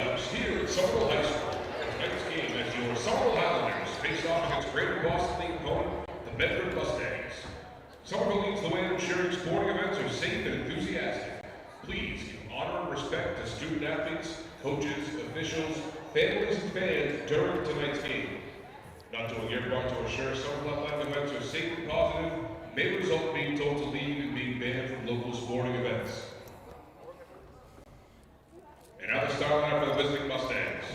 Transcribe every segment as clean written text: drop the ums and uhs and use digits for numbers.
playoffs here at Somerville High School. Tonight's game as your Somerville Highlanders face off against Greater Boston League opponent, the Medford Mustangs. Somerville leads the way in ensuring sporting events are safe and enthusiastic. Please give honor and respect to student athletes, coaches, officials, families, and fans during tonight's game. Not doing your part to ensure Somerville athletic events are safe and positive may result in being told to leave and being banned from local sporting events. And now the star lineup for the visiting Mustangs.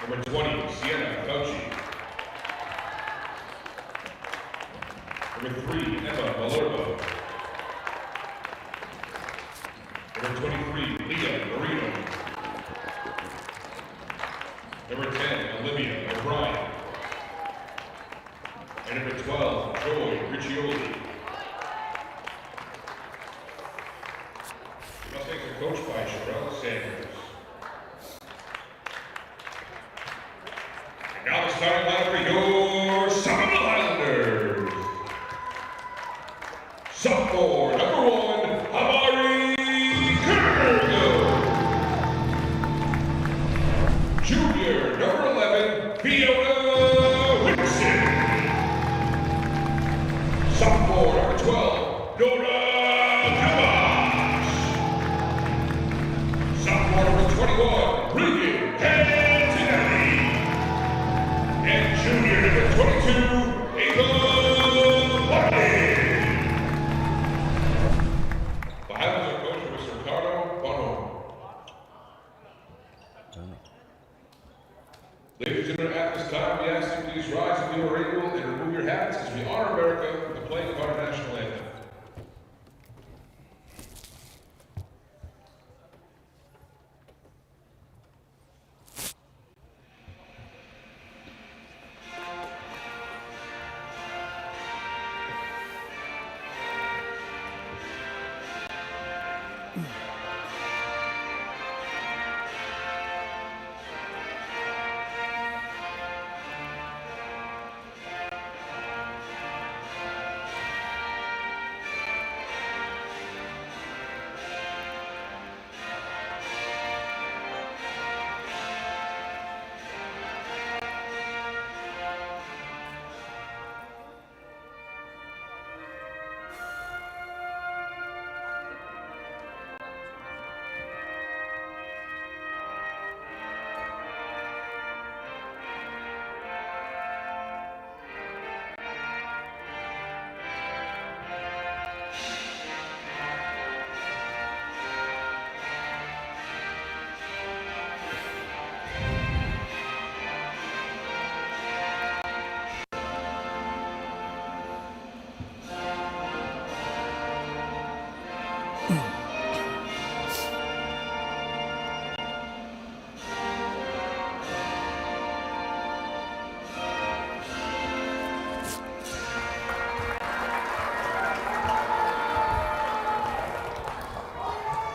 Number 20, Sienna Fauci. Number 3, Emma Malerbo. Number 23, Leah Marino. Number 10, Olivia O'Brien. And number 12, Joy Riccioli. The Mustangs are coached by Sherelle Sanders. And now the starting lineup for your Somerville Highlanders. Sophomore, number 1, Amari Kergo. Junior, number 11, Fiona Whitson. Sophomore, number 12, Nora Kavash. Sophomore, number 21, Regan Antonelli. And junior, number 22, Ava Bartley. The Highlanders are coached by Mr. Ricardo Bono. Ladies and gentlemen, at this time, we ask you please rise if you are able and remove your hats as we honor America with the playing of our national anthem.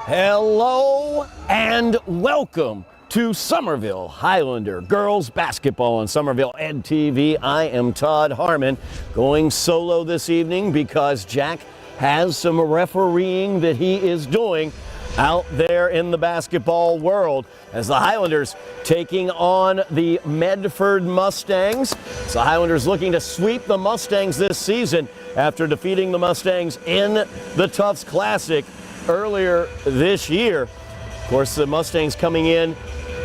Hello and welcome to Somerville Highlander Girls Basketball on Somerville Ed TV. I am Todd Harmon, going solo this evening because Jack has some refereeing that he is doing out there in the basketball world as the Highlanders taking on the Medford Mustangs. So the Highlanders looking to sweep the Mustangs this season after defeating the Mustangs in the Tufts Classic earlier this year. Of course, the Mustangs coming in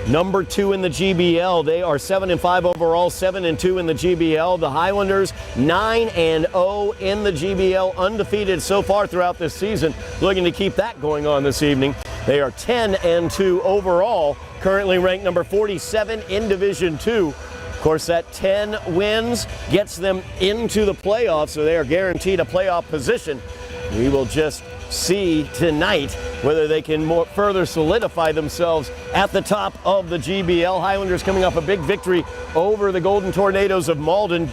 number 2 in the GBL. They are 7-5 overall, 7-2 in the GBL. The Highlanders 9-0 in the GBL, undefeated so far throughout this season. Looking to keep that going on this evening. They are 10-2 overall, currently ranked number 47 in Division 2. Of course, that 10 wins gets them into the playoffs, so they are guaranteed a playoff position. We will just see tonight whether they can further solidify themselves at the top of the GBL. Highlanders coming off a big victory over the Golden Tornadoes of Malden.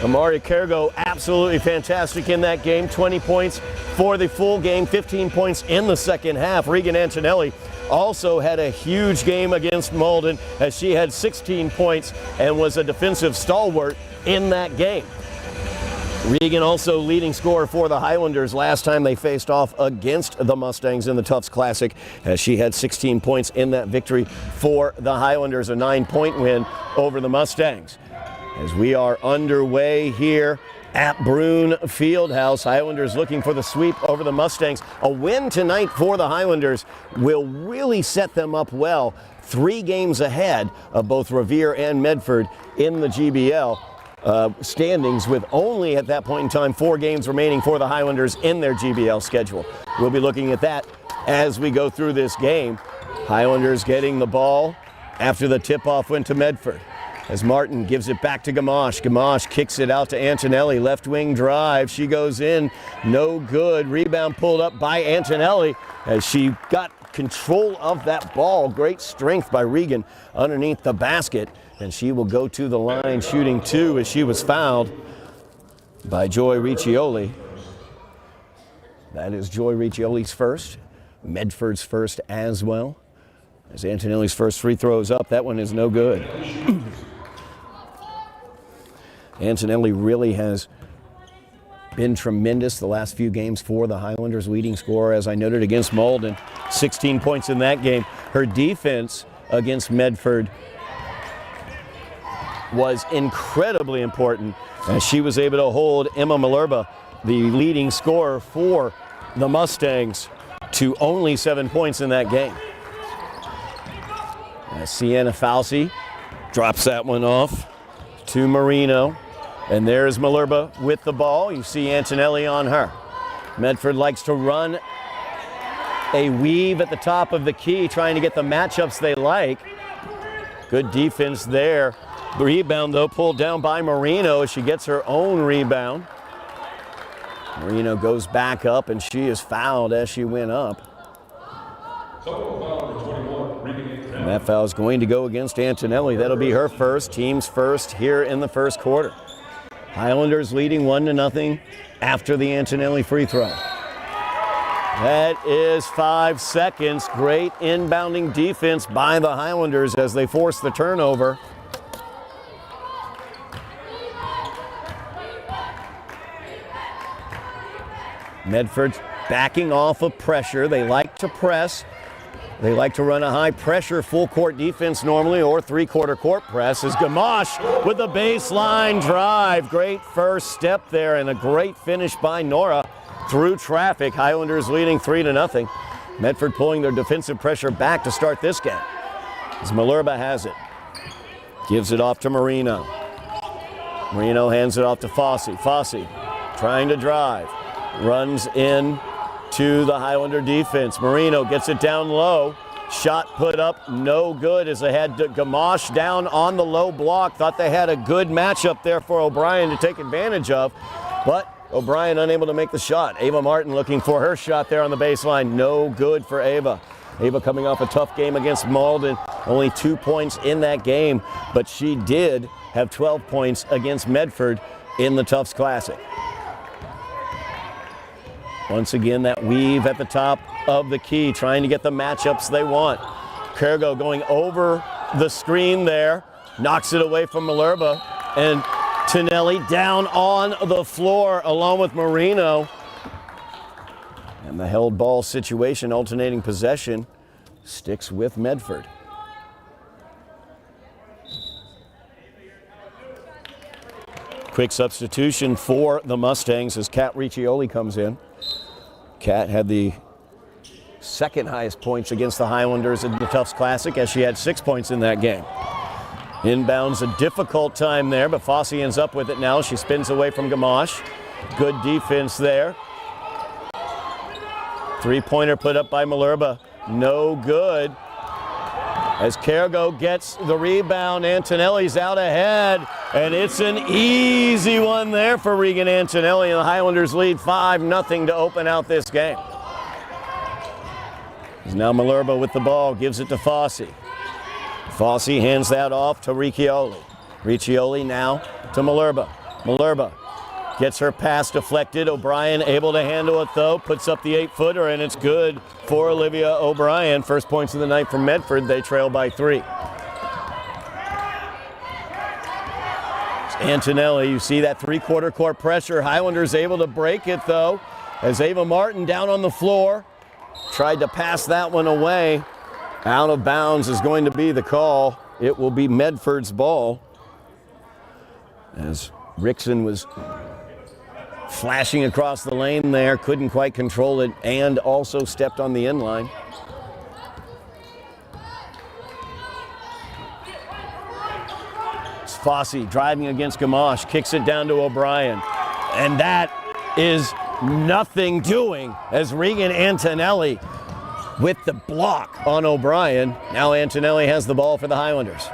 Amari Kergo absolutely fantastic in that game. 20 points for the full game, 15 points in the second half. Regan Antonelli also had a huge game against Malden as she had 16 points and was a defensive stalwart in that game. Regan also leading scorer for the Highlanders last time they faced off against the Mustangs in the Tufts Classic, as she had 16 points in that victory for the Highlanders, a 9-point win over the Mustangs. As we are underway here at Bruin Fieldhouse, Highlanders looking for the sweep over the Mustangs. A win tonight for the Highlanders will really set them up well, 3 games ahead of both Revere and Medford in the GBL standings, with only at that point in time 4 games remaining for the Highlanders in their GBL schedule. We'll be looking at that as we go through this game. Highlanders getting the ball after the tip-off went to Medford, as Martin gives it back to Gamache. Gamache kicks it out to Antonelli. Left wing drive. She goes in. No good. Rebound pulled up by Antonelli as she got control of that ball. Great strength by Regan underneath the basket. And she will go to the line shooting 2 as she was fouled by Joy Riccioli. That is Joy Riccioli's first. Medford's first as well. As Antonelli's first free throw is up, that one is no good. Antonelli really has been tremendous the last few games for the Highlanders, leading scorer, as I noted, against Malden. 16 points in that game. Her defense against Medford was incredibly important, as she was able to hold Emma Malerba, the leading scorer for the Mustangs, to only 7 points in that game. Sienna Falsey drops that one off to Marino. And there's Malerba with the ball. You see Antonelli on her. Medford likes to run a weave at the top of the key, trying to get the matchups they like. Good defense there. The rebound, though, pulled down by Marino as she gets her own rebound. Marino goes back up, and she is fouled as she went up. And that foul is going to go against Antonelli. That'll be her first, team's first here in the first quarter. Highlanders leading 1-0 after the Antonelli free throw. That is 5 seconds. Great inbounding defense by the Highlanders as they force the turnover. Medford's backing off of pressure. They like to press. They like to run a high pressure full court defense normally, or 3-quarter court press, as Gamache with the baseline drive. Great first step there and a great finish by Nora through traffic. Highlanders leading 3-0. Medford pulling their defensive pressure back to start this game, as Malerba has it. Gives it off to Marino. Marino hands it off to Fossey. Fossey trying to drive. Runs in to the Highlander defense. Marino gets it down low. Shot put up, no good, as they had Gamache down on the low block. Thought they had a good matchup there for O'Brien to take advantage of, but O'Brien unable to make the shot. Ava Martin looking for her shot there on the baseline. No good for Ava. Ava coming off a tough game against Malden. Only 2 points in that game, but she did have 12 points against Medford in the Tufts Classic. Once again, that weave at the top of the key, trying to get the matchups they want. Kergo going over the screen there, knocks it away from Malerba, and Tonelli down on the floor along with Marino. And the held ball situation, alternating possession, sticks with Medford. Quick substitution for the Mustangs as Kat Riccioli comes in. Kat had the second highest points against the Highlanders in the Tufts Classic, as she had 6 points in that game. Inbounds a difficult time there, but Fossey ends up with it now. She spins away from Gamache. Good defense there. 3-pointer put up by Malerba. No good. As Kergo gets the rebound, Antonelli's out ahead, and it's an easy one there for Regan Antonelli, and the Highlanders lead 5-0 to open out this game. Now Malerba with the ball, gives it to Fossey. Fossey hands that off to Riccioli. Riccioli now to Malerba. Malerba gets her pass deflected. O'Brien able to handle it though, puts up the 8-footer, and it's good for Olivia O'Brien. First points of the night from Medford. They trail by 3. Antonelli, you see that three-quarter court pressure. Highlanders able to break it, though, as Ava Martin down on the floor. Tried to pass that one away. Out of bounds is going to be the call. It will be Medford's ball, as Rickson was flashing across the lane there, couldn't quite control it, and also stepped on the inline. It's Fossey driving against Gamache, kicks it down to O'Brien, and that is nothing doing as Regan Antonelli with the block on O'Brien. Now Antonelli has the ball for the Highlanders.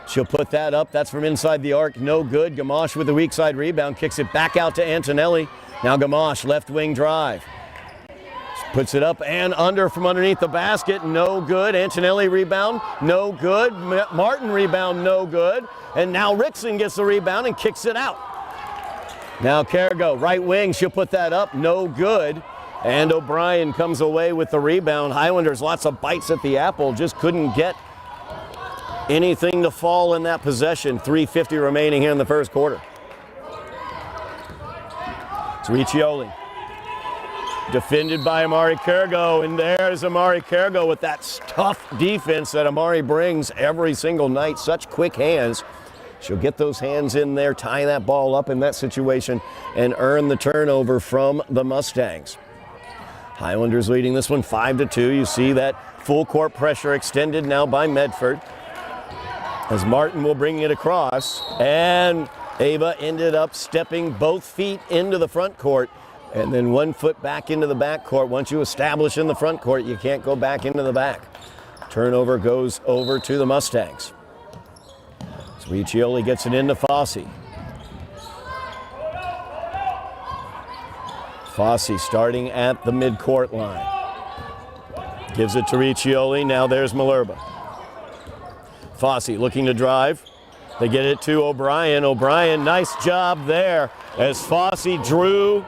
She'll put that up. That's from inside the arc. No good. Gamache with the weak side rebound. Kicks it back out to Antonelli. Now Gamache, left wing drive. Puts it up and under from underneath the basket. No good. Antonelli rebound. No good. Martin rebound. No good. And now Rickson gets the rebound and kicks it out. Now Cargo, right wing. She'll put that up. No good. And O'Brien comes away with the rebound. Highlanders, lots of bites at the apple. Just couldn't get anything to fall in that possession. 3:50 remaining here in the first quarter. It's Riccioli. Defended by Amari Cargo, and there's Amari Cargo with that tough defense that Amari brings every single night. Such quick hands. She'll get those hands in there, tie that ball up in that situation, and earn the turnover from the Mustangs. Highlanders leading this one 5-2. You see that full court pressure extended now by Medford, as Martin will bring it across, and Ava ended up stepping both feet into the front court and then 1 foot back into the back court. Once you establish in the front court, you can't go back into the back. Turnover goes over to the Mustangs. So Riccioli gets it into Fossey. Fossey starting at the midcourt line. Gives it to Riccioli. Now there's Malerba. Fossey looking to drive. They get it to O'Brien. O'Brien, nice job there as Fossey drew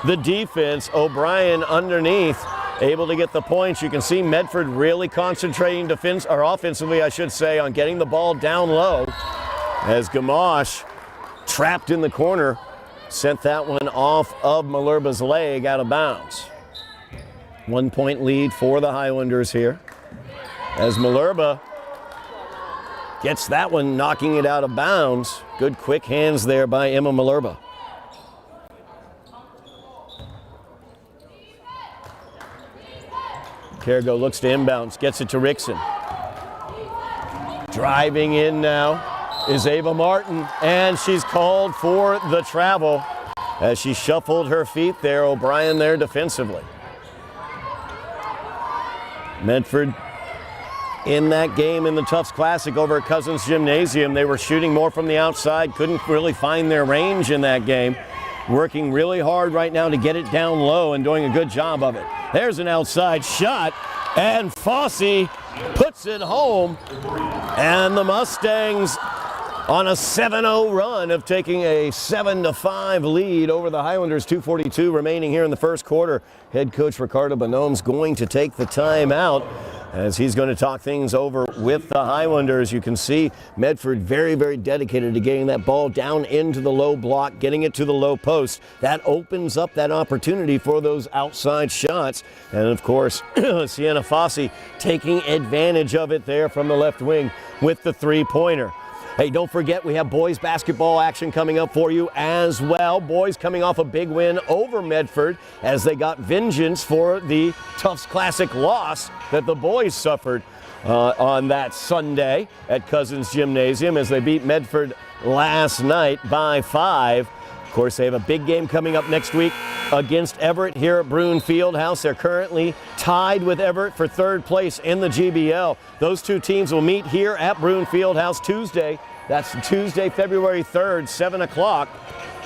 the defense. O'Brien underneath, able to get the points. You can see Medford really concentrating offensively, I should say, on getting the ball down low, as Gamache, trapped in the corner, sent that one off of Malerba's leg out of bounds. 1 point lead for the Highlanders here, as Malerba gets that one, knocking it out of bounds. Good quick hands there by Emma Malerba. Cargo looks to inbounds, gets it to Rickson. Driving in now is Ava Martin, and she's called for the travel as she shuffled her feet there. O'Brien there defensively. Medford in that game in the Tufts Classic over at Cousins Gymnasium, they were shooting more from the outside, couldn't really find their range in that game. Working really hard right now to get it down low and doing a good job of it. There's an outside shot, and Fossey puts it home, and the Mustangs on a 7-0 run of taking a 7-5 lead over the Highlanders. 2:42 remaining here in the first quarter. Head coach Ricardo Bonome's going to take the timeout as he's going to talk things over with the Highlanders. You can see Medford very, very dedicated to getting that ball down into the low block, getting it to the low post. That opens up that opportunity for those outside shots. And of course, Sienna Fossey taking advantage of it there from the left wing with the three-pointer. Hey, don't forget we have boys basketball action coming up for you as well. Boys coming off a big win over Medford as they got vengeance for the Tufts Classic loss that the boys suffered on that Sunday at Cousins Gymnasium as they beat Medford last night by 5. Of course, they have a big game coming up next week against Everett here at Bruin Fieldhouse. They're currently tied with Everett for third place in the GBL. Those two teams will meet here at Bruin Fieldhouse Tuesday. That's Tuesday, February 3rd, 7 o'clock.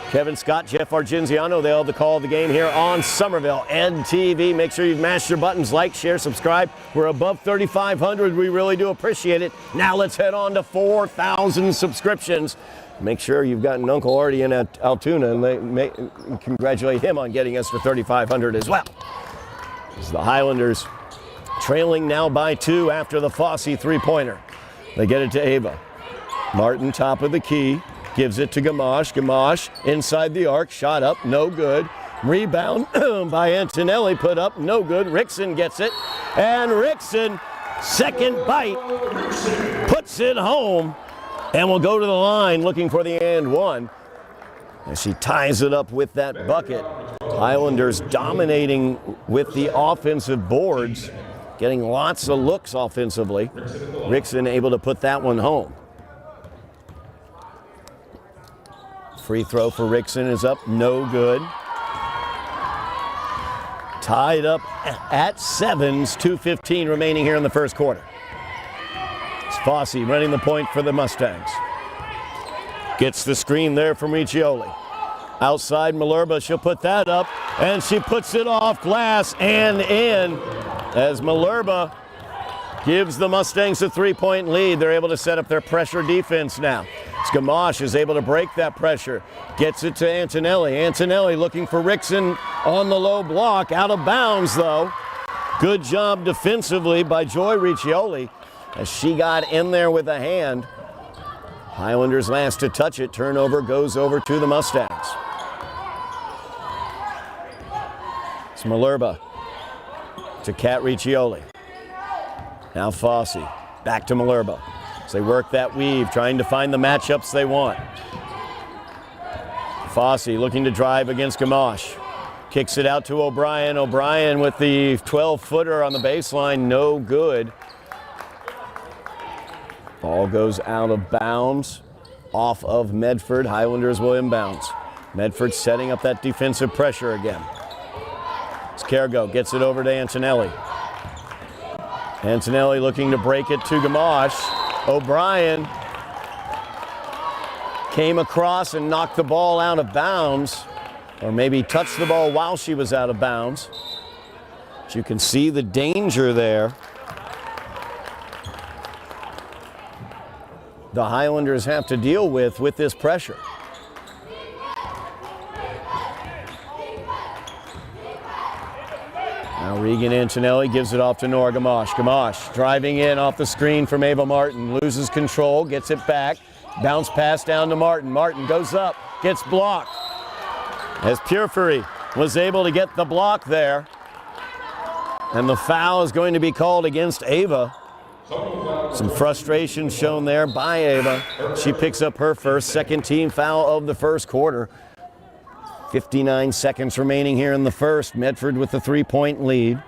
Kevin Scott, Jeff Argenziano, they'll have the call of the game here on Somerville NTV. Make sure you've mashed your buttons, like, share, subscribe. We're above 3,500. We really do appreciate it. Now let's head on to 4,000 subscriptions. Make sure you've gotten Uncle Artie in at Altoona, and congratulate him on getting us to 3,500 as well. This is the Highlanders trailing now by 2 after the Fossey three-pointer. They get it to Ava. Martin, top of the key. gives it to Gamache. Gamache inside the arc, shot up, no good. Rebound by Antonelli, put up, no good. Rickson gets it, and Rickson, second bite, puts it home, and will go to the line looking for the and one. As she ties it up with that bucket. Highlanders dominating with the offensive boards, getting lots of looks offensively. Rickson able to put that one home. Free throw for Rickson is up, no good. Tied up at sevens, 2:15 remaining here in the first quarter. It's Fossey running the point for the Mustangs. Gets the screen there from Riccioli. Outside Malerba, she'll put that up, and she puts it off glass and in as Malerba gives the Mustangs a 3-point lead. They're able to set up their pressure defense now. Gamache is able to break that pressure. Gets it to Antonelli. Antonelli looking for Rickson on the low block. Out of bounds, though. Good job defensively by Joy Riccioli as she got in there with a hand. Highlanders last to touch it. Turnover goes over to the Mustangs. It's Malerba to Kat Riccioli. Now Fossey. Back to Malerba. As they work that weave, trying to find the matchups they want. Fossey looking to drive against Gamache. Kicks it out to O'Brien. O'Brien with the 12-footer on the baseline, no good. Ball goes out of bounds off of Medford. Highlanders will inbounds. Medford setting up that defensive pressure again. As Cargo gets it over to Antonelli. Antonelli looking to break it to Gamache. O'Brien came across and knocked the ball out of bounds, or maybe touched the ball while she was out of bounds. But you can see the danger there. The Highlanders have to deal with this pressure. Now Regan Antonelli gives it off to Nora Gamache. Gamache driving in off the screen from Ava Martin. Loses control, gets it back. Bounce pass down to Martin. Martin goes up, gets blocked. As Purefuri was able to get the block there. And the foul is going to be called against Ava. Some frustration shown there by Ava. She picks up her first, second team foul of the first quarter. 59 seconds remaining here in the first. Medford with the 3-point lead.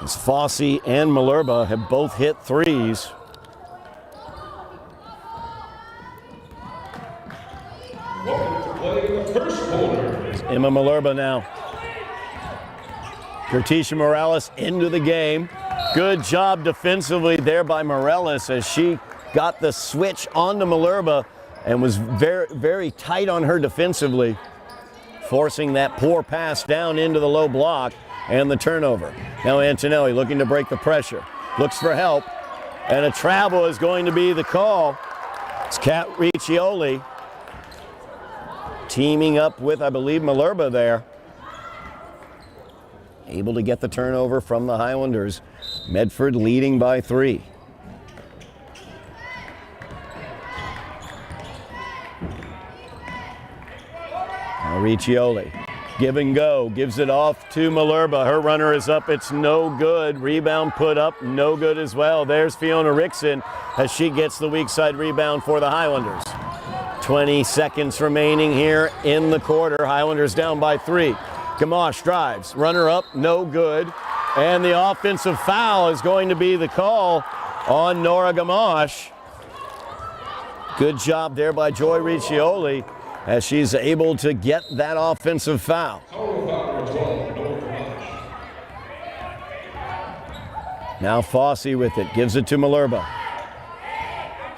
As Fossey and Malerba have both hit threes. Emma Malerba now. Gertisha Morales into the game. Good job defensively there by Morales as she got the switch onto Malerba and was very, very tight on her defensively, forcing that poor pass down into the low block and the turnover. Now Antonelli looking to break the pressure. Looks for help, and a travel is going to be the call. It's Kat Riccioli teaming up with, I believe, Malerba there. Able to get the turnover from the Highlanders. Medford leading by 3. Now Riccioli, give and go, gives it off to Malerba. Her runner is up, it's no good. Rebound put up, no good as well. There's Fiona Rickson as she gets the weak side rebound for the Highlanders. 20 seconds remaining here in the quarter. Highlanders down by 3. Gamache drives, runner up, no good. And the offensive foul is going to be the call on Nora Gamache. Good job there by Joy Riccioli as she's able to get that offensive foul. Now Fossey with it, gives it to Malerba.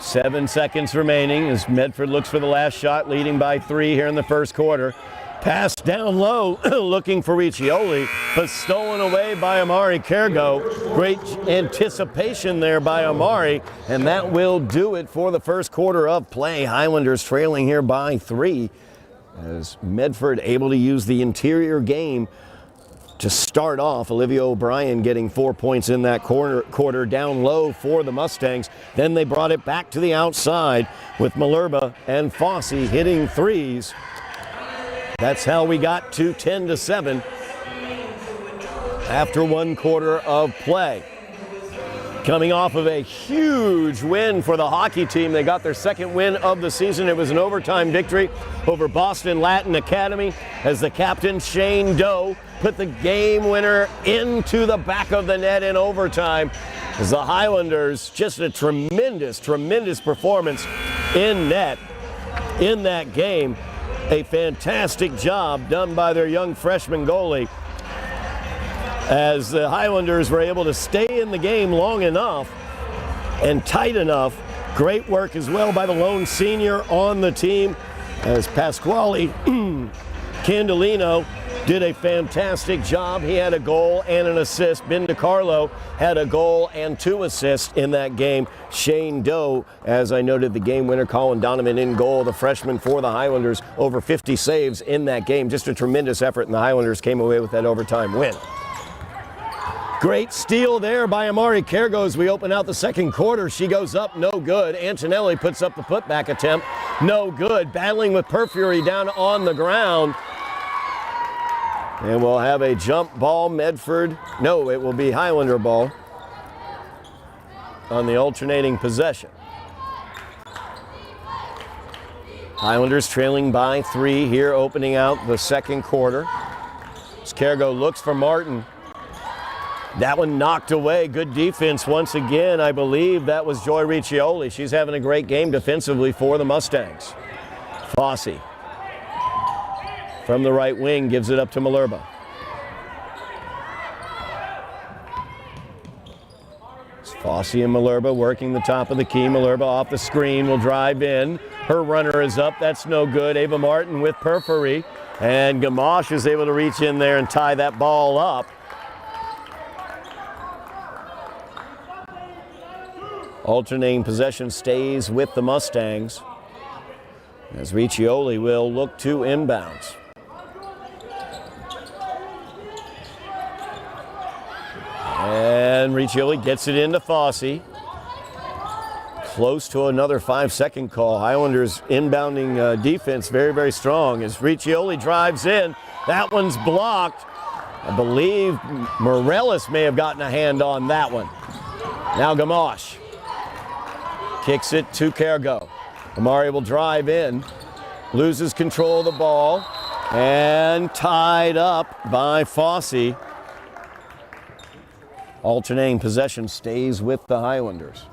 7 seconds remaining as Medford looks for the last shot, leading by 3 here in the first quarter. Pass down low, looking for Riccioli, but stolen away by Amari Cargo. Great anticipation there by Amari, and that will do it for the first quarter of play. Highlanders trailing here by 3 as Medford able to use the interior game to start off. Olivia O'Brien getting 4 points in that quarter down low for the Mustangs. Then they brought it back to the outside with Malerba and Fossey hitting threes. That's how we got to 10-7 after 1 quarter of play. Coming off of a huge win for the hockey team. They got their 2nd win of the season. It was an overtime victory over Boston Latin Academy as the captain, Shane Doe, put the game winner into the back of the net in overtime. As the Highlanders, just a tremendous performance in net in that game. A fantastic job done by their young freshman goalie, as the Highlanders were able to stay in the game long enough and tight enough. Great work as well by the lone senior on the team, as Pasquale Candelino did a fantastic job. He had a goal and an assist. Ben DiCarlo had a goal and 2 assists in that game. Shane Doe, as I noted, the game winner. Colin Donovan in goal, the freshman for the Highlanders, over 50 saves in that game. Just a tremendous effort, and the Highlanders came away with that overtime win. Great steal there by Amari Kergo as we open out the 2nd quarter. She goes up, no good. Antonelli puts up the putback attempt, no good. Battling with Perfury down on the ground. And we'll have a jump ball, Medford. No, it will be Highlander ball on the alternating possession. Highlanders trailing by 3 here, opening out the 2nd quarter. As Kergo looks for Martin. That one knocked away. Good defense once again. I believe that was Joy Riccioli. She's having a great game defensively for the Mustangs. Fossey from the right wing gives it up to Malerba. It's Fossey and Malerba working the top of the key. Malerba off the screen will drive in. Her runner is up. That's no good. Ava Martin with Perfury. And Gamache is able to reach in there and tie that ball up. Alternating possession stays with the Mustangs, as Riccioli will look to inbounds. And Riccioli gets it into Fossey. Close to another 5-second call. Highlanders inbounding defense very strong as Riccioli drives in. That one's blocked. I believe Morellis may have gotten a hand on that one. Now Gamache kicks it to Kergo. Amari will drive in, loses control of the ball, and tied up by Fossey. Alternating possession stays with the Highlanders.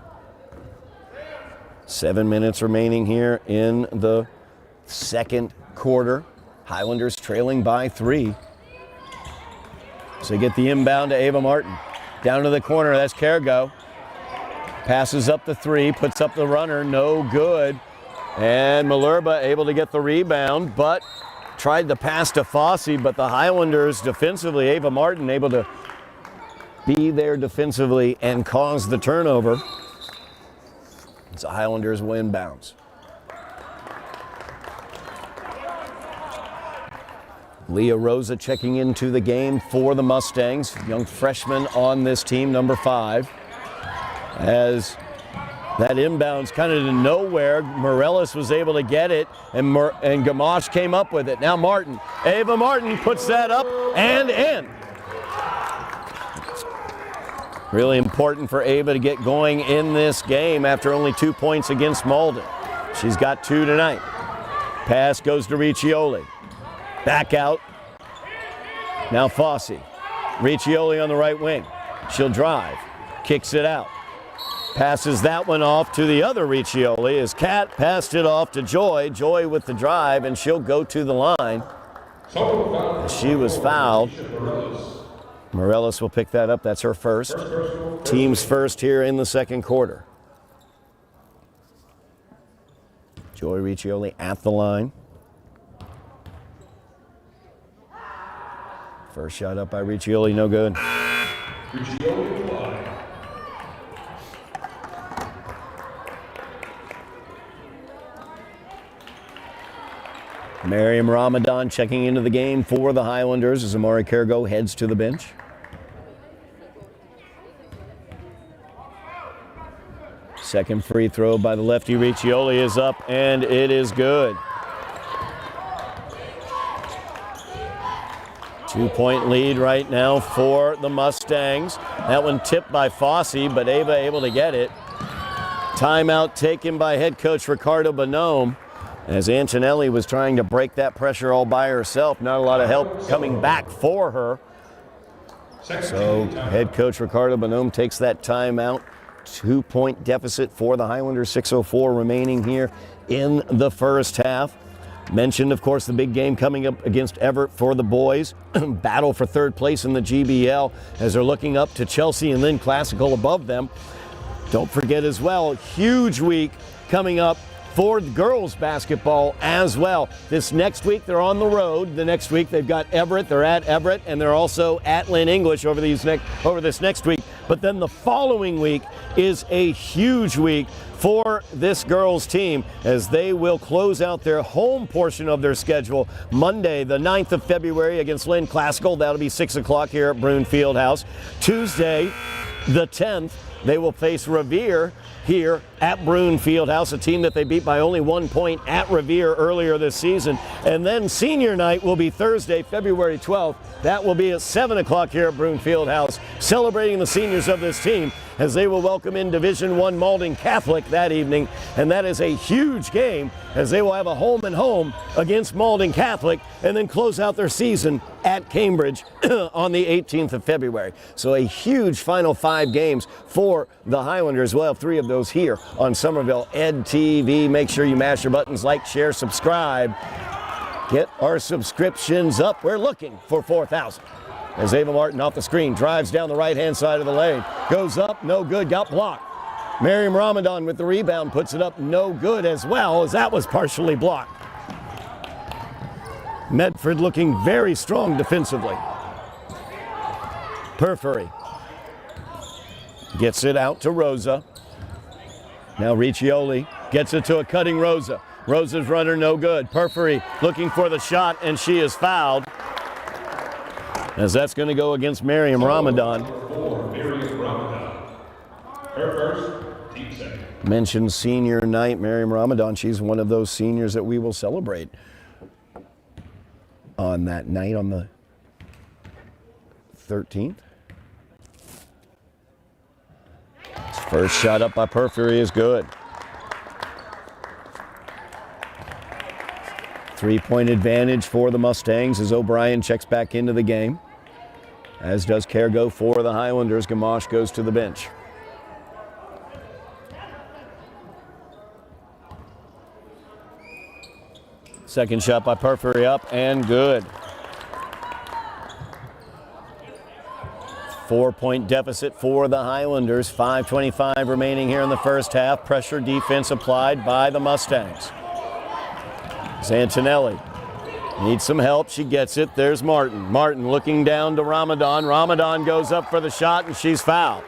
7 minutes remaining here in the 2nd quarter. Highlanders trailing by 3. So they get the inbound to Ava Martin. Down to the corner, that's Kergo. Passes up the 3, puts up the runner, no good. And Malerba able to get the rebound, but tried the pass to Fossey, but the Highlanders defensively, Ava Martin able to be there defensively and cause the turnover. It's the Highlanders will inbounds. Leah Rosa checking into the game for the Mustangs. Young freshman on this team, number 5. As that inbounds kind of to nowhere, Morellis was able to get it, and Gamache came up with it. Now Martin, Ava Martin puts that up and in. Really important for Ava to get going in this game after only 2 points against Malden. She's got 2 tonight. Pass goes to Riccioli. Back out. Now Fossey. Riccioli on the right wing. She'll drive. Kicks it out. Passes that one off to the other Riccioli as Kat passed it off to Joy. Joy with the drive, and she'll go to the line. She was fouled. Morellis will pick that up. That's her first. Team's first here in the 2nd quarter. Joy Riccioli at the line. First shot up by Riccioli, no good. Riccioli to the line. Miriam Ramadan checking into the game for the Highlanders as Amari Kergo heads to the bench. Second free throw by the lefty Riccioli is up, and it is good. 2-point lead right now for the Mustangs. That one tipped by Fossey, but Ava able to get it. Timeout taken by head coach Ricardo Bonhomme as Antonelli was trying to break that pressure all by herself. Not a lot of help coming back for her. So head coach Ricardo Bonhomme takes that timeout. 2-point deficit for the Highlanders, 6:04 remaining here in the first half. Mentioned, of course, the big game coming up against Everett for the boys. Battle for third place in the GBL as they're looking up to Chelsea and Lynn Classical above them. Don't forget as well, huge week coming up for girls basketball as well. This next week they're on the road. The next week they've got Everett. They're at Everett, and they're also at Lynn English over this next week. But then the following week is a huge week for this girls team as they will close out their home portion of their schedule Monday, the 9th of February against Lynn Classical. That'll be 6 o'clock here at Broome Fieldhouse. Tuesday, the 10th, they will face Revere here at Broome Fieldhouse, a team that they beat by only 1 point at Revere earlier this season. And then senior night will be Thursday, February 12th. That will be at 7 o'clock here at Broome Fieldhouse, celebrating the seniors of this team as they will welcome in Division I Malden Catholic that evening. And that is a huge game as they will have a home and home against Malden Catholic and then close out their season at Cambridge on the 18th of February. So a huge final 5 games for the Highlanders. We'll have 3 of those here on Somerville Ed TV. Make sure you mash your buttons, like, share, subscribe. Get our subscriptions up. We're looking for 4,000. As Ava Martin off the screen drives down the right-hand side of the lane. Goes up, no good, got blocked. Miriam Ramadan with the rebound puts it up, no good as well as that was partially blocked. Medford looking very strong defensively. Perfury gets it out to Rosa. Now Riccioli gets it to a cutting Rosa. Rosa's runner no good. Perfury looking for the shot, and she is fouled. As that's going to go against Miriam Ramadan. Her first, team second. Mentioned senior night, Miriam Ramadan. She's one of those seniors that we will celebrate on that night on the 13th. First shot up by Perfury is good. 3-point advantage for the Mustangs as O'Brien checks back into the game. As does Kergo for the Highlanders. Gamache goes to the bench. Second shot by Perfury up and good. 4-point deficit for the Highlanders. 5:25 remaining here in the first half. Pressure defense applied by the Mustangs. Antonelli needs some help. She gets it. There's Martin. Martin looking down to Ramadan. Ramadan goes up for the shot, and she's fouled.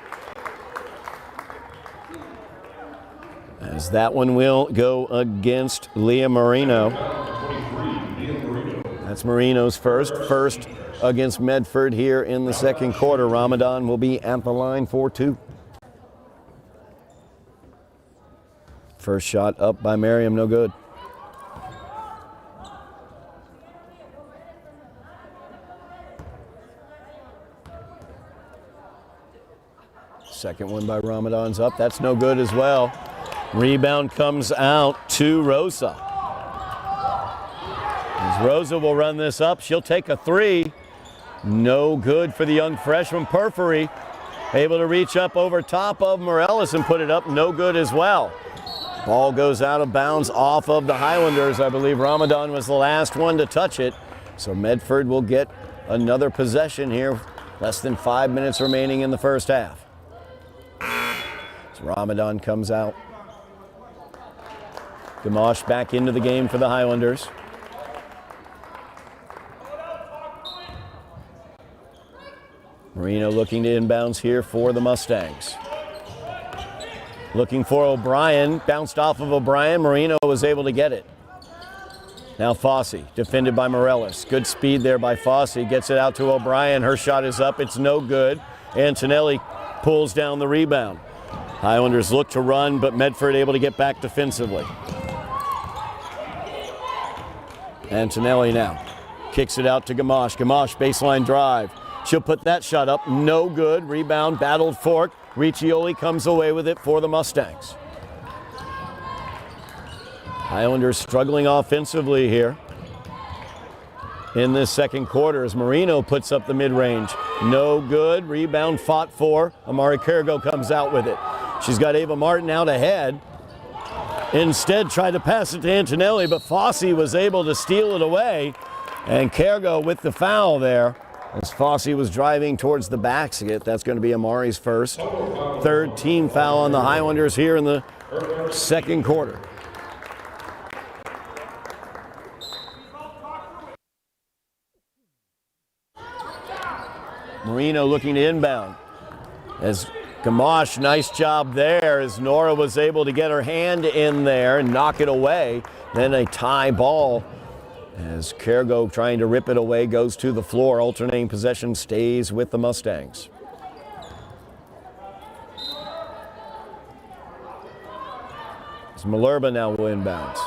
As that one will go against Leah Marino. That's Marino's first against Medford here in the second quarter. Ramadan will be at the line for 2. First shot up by Miriam, no good. Second one by Ramadan's up. That's no good as well. Rebound comes out to Rosa. As Rosa will run this up, she'll take a 3. No good for the young freshman. Perfury able to reach up over top of Morellis and put it up. No good as well. Ball goes out of bounds off of the Highlanders. I believe Ramadan was the last one to touch it. So Medford will get another possession here. Less than 5 minutes remaining in the first half. So Ramadan comes out. Gamache back into the game for the Highlanders. Marino looking to inbounds here for the Mustangs. Looking for O'Brien. Bounced off of O'Brien. Marino was able to get it. Now Fossey, defended by Morellis. Good speed there by Fossey. Gets it out to O'Brien. Her shot is up. It's no good. Antonelli pulls down the rebound. Highlanders look to run, but Medford able to get back defensively. Antonelli now kicks it out to Gamache. Gamache, baseline drive. She'll put that shot up. No good. Rebound, battled fork. Riccioli comes away with it for the Mustangs. Highlanders struggling offensively here in this second quarter as Marino puts up the mid-range. No good. Rebound fought for. Amari Cargo comes out with it. She's got Ava Martin out ahead. Instead tried to pass it to Antonelli, but Fossey was able to steal it away. And Cargo with the foul there as Fossey was driving towards the basket. That's going to be Amari's first. Third team foul on the Highlanders here in the second quarter. Marino looking to inbound. As Gamache, nice job there as Nora was able to get her hand in there and knock it away. Then a tie ball as Cargo trying to rip it away goes to the floor. Alternating possession stays with the Mustangs. As Malerba now will inbounds.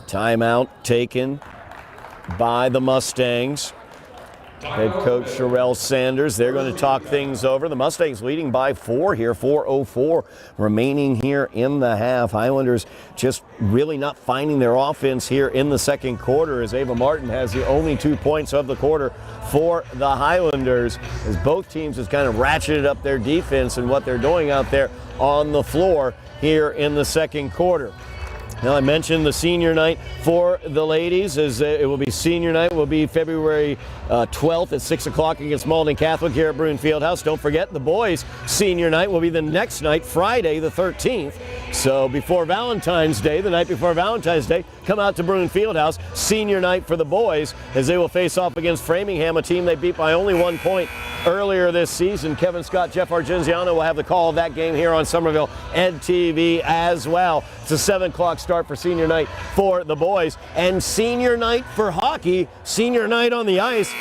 Timeout taken by the Mustangs. Head coach Sherelle Sanders, they're going to talk things over. The Mustangs leading by 4 here, 4:04 remaining here in the half. Highlanders just really not finding their offense here in the second quarter as Ava Martin has the only 2 points of the quarter for the Highlanders as both teams has kind of ratcheted up their defense and what they're doing out there on the floor here in the second quarter. Now, I mentioned the senior night for the ladies, as it will be senior night, will be February 12th at 6 o'clock against Malden Catholic here at Bruin Fieldhouse. Don't forget, the boys' senior night will be the next night, Friday the 13th. So before Valentine's Day, the night before Valentine's Day, come out to Bruin Fieldhouse. Senior night for the boys as they will face off against Framingham, a team they beat by only 1 point earlier this season. Kevin Scott, Jeff Argenziano will have the call of that game here on Somerville Ed TV as well. It's a 7 o'clock start for senior night for the boys. And senior night for hockey, senior night on the ice.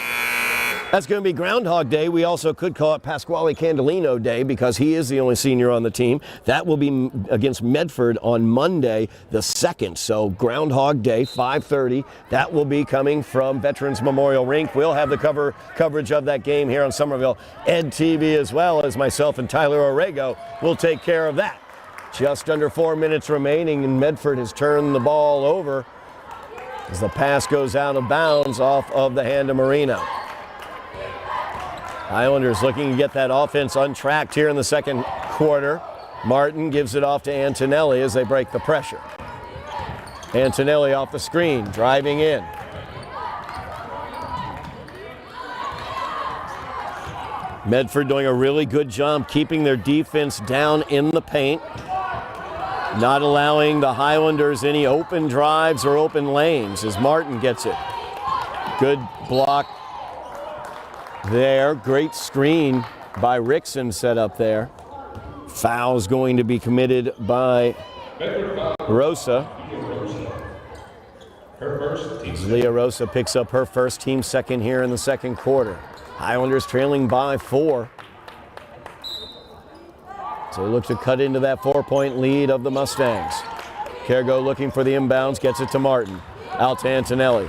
That's going to be Groundhog Day. We also could call it Pasquale Candelino Day because he is the only senior on the team. That will be against Medford on Monday the 2nd. So Groundhog Day, 5:30. That will be coming from Veterans Memorial Rink. We'll have the coverage of that game here on Somerville Ed TV as well as myself and Tyler Orrego will take care of that. Just under 4 minutes remaining and Medford has turned the ball over as the pass goes out of bounds off of the hand of Marino. Highlanders looking to get that offense untracked here in the second quarter. Martin gives it off to Antonelli as they break the pressure. Antonelli off the screen, driving in. Medford doing a really good job keeping their defense down in the paint, not allowing the Highlanders any open drives or open lanes as Martin gets it. Good block there. Great screen by Rickson set up there. Foul's going to be committed by Rosa. Leah Rosa picks up her first, team second here in the second quarter. Highlanders trailing by 4. So they look to cut into that 4-point lead of the Mustangs. Cargo looking for the inbounds, gets it to Martin. Out to Antonelli.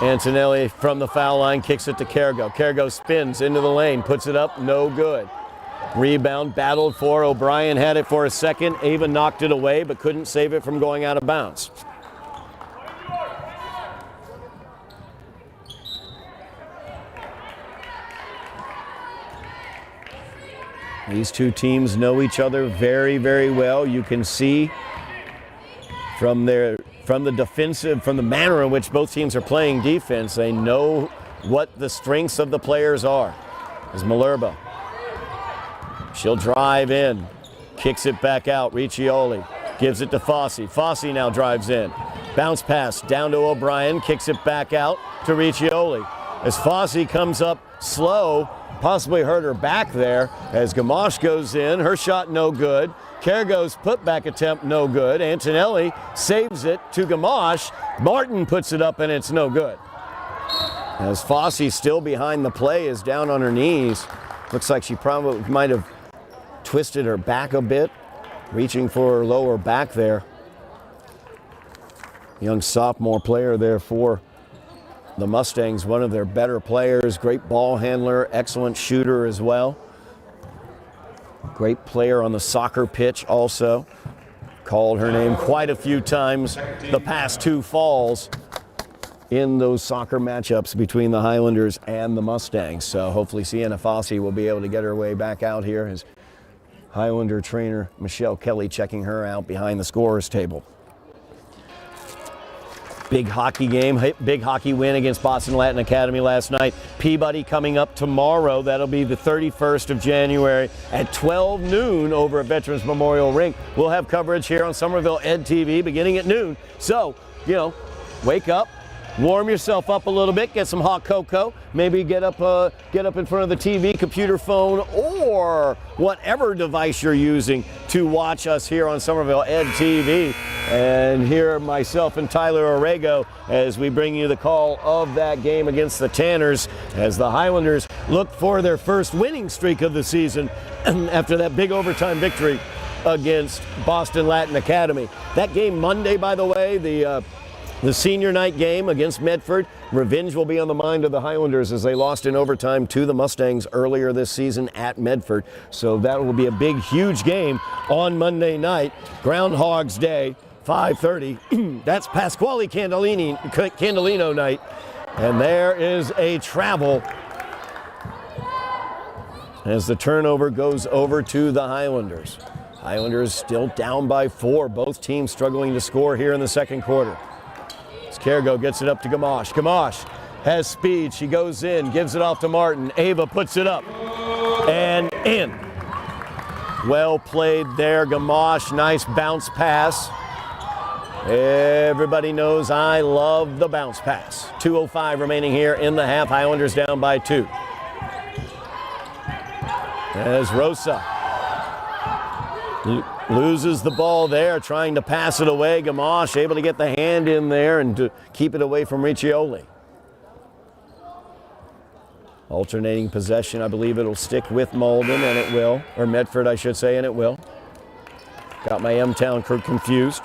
Antonelli from the foul line kicks it to Cargo. Cargo spins into the lane, puts it up, no good. Rebound battled for. O'Brien had it for a second. Ava knocked it away but couldn't save it from going out of bounds. These two teams know each other very, very well. You can see from the manner in which both teams are playing defense, they know what the strengths of the players are. As Malerba, she'll drive in, kicks it back out. Riccioli gives it to Fossey. Fossey now drives in. Bounce pass down to O'Brien, kicks it back out to Riccioli. As Fossey comes up slow, possibly hurt her back there as Gamache goes in. Her shot no good. Kergo's putback attempt no good. Antonelli saves it to Gamache. Martin puts it up and it's no good. As Fossey, still behind the play, is down on her knees. Looks like she probably might have twisted her back a bit, reaching for her lower back there. Young sophomore player there for the Mustangs, one of their better players, great ball handler, excellent shooter as well. Great player on the soccer pitch also. Called her name quite a few times the past two falls in those soccer matchups between the Highlanders and the Mustangs. So hopefully Sienna Fossey will be able to get her way back out here as Highlander trainer Michelle Kelly checking her out behind the scorer's table. Big hockey game, big hockey win against Boston Latin Academy last night. Peabody coming up tomorrow. That'll be the 31st of January at 12 noon over at Veterans Memorial Rink. We'll have coverage here on Somerville Ed TV beginning at noon. So, wake up, warm yourself up a little bit, get some hot cocoa, maybe get up in front of the TV, computer, phone, or whatever device you're using to watch us here on Somerville Ed TV. And hear myself and Tyler Orrego as we bring you the call of that game against the Tanners as the Highlanders look for their first winning streak of the season after that big overtime victory against Boston Latin Academy. That game Monday, by the way, the senior night game against Medford. Revenge will be on the mind of the Highlanders as they lost in overtime to the Mustangs earlier this season at Medford. So that will be a big, huge game on Monday night. Groundhog's Day, 5:30. That's Pasquale Candelino night. And there is a travel as the turnover goes over to the Highlanders. Highlanders still down by 4. Both teams struggling to score here in the second quarter. Kergo gets it up to Gamache. Gamache has speed. She goes in, gives it off to Martin. Ava puts it up and in. Well played there, Gamache. Nice bounce pass. Everybody knows I love the bounce pass. 2:05 remaining here in the half. Highlanders down by 2. As Rosa loses the ball there, trying to pass it away. Gamache able to get the hand in there and to keep it away from Riccioli. Alternating possession, I believe it'll stick with Malden, and it will. Or Medford, I should say, and it will. Got my M-Town crew confused.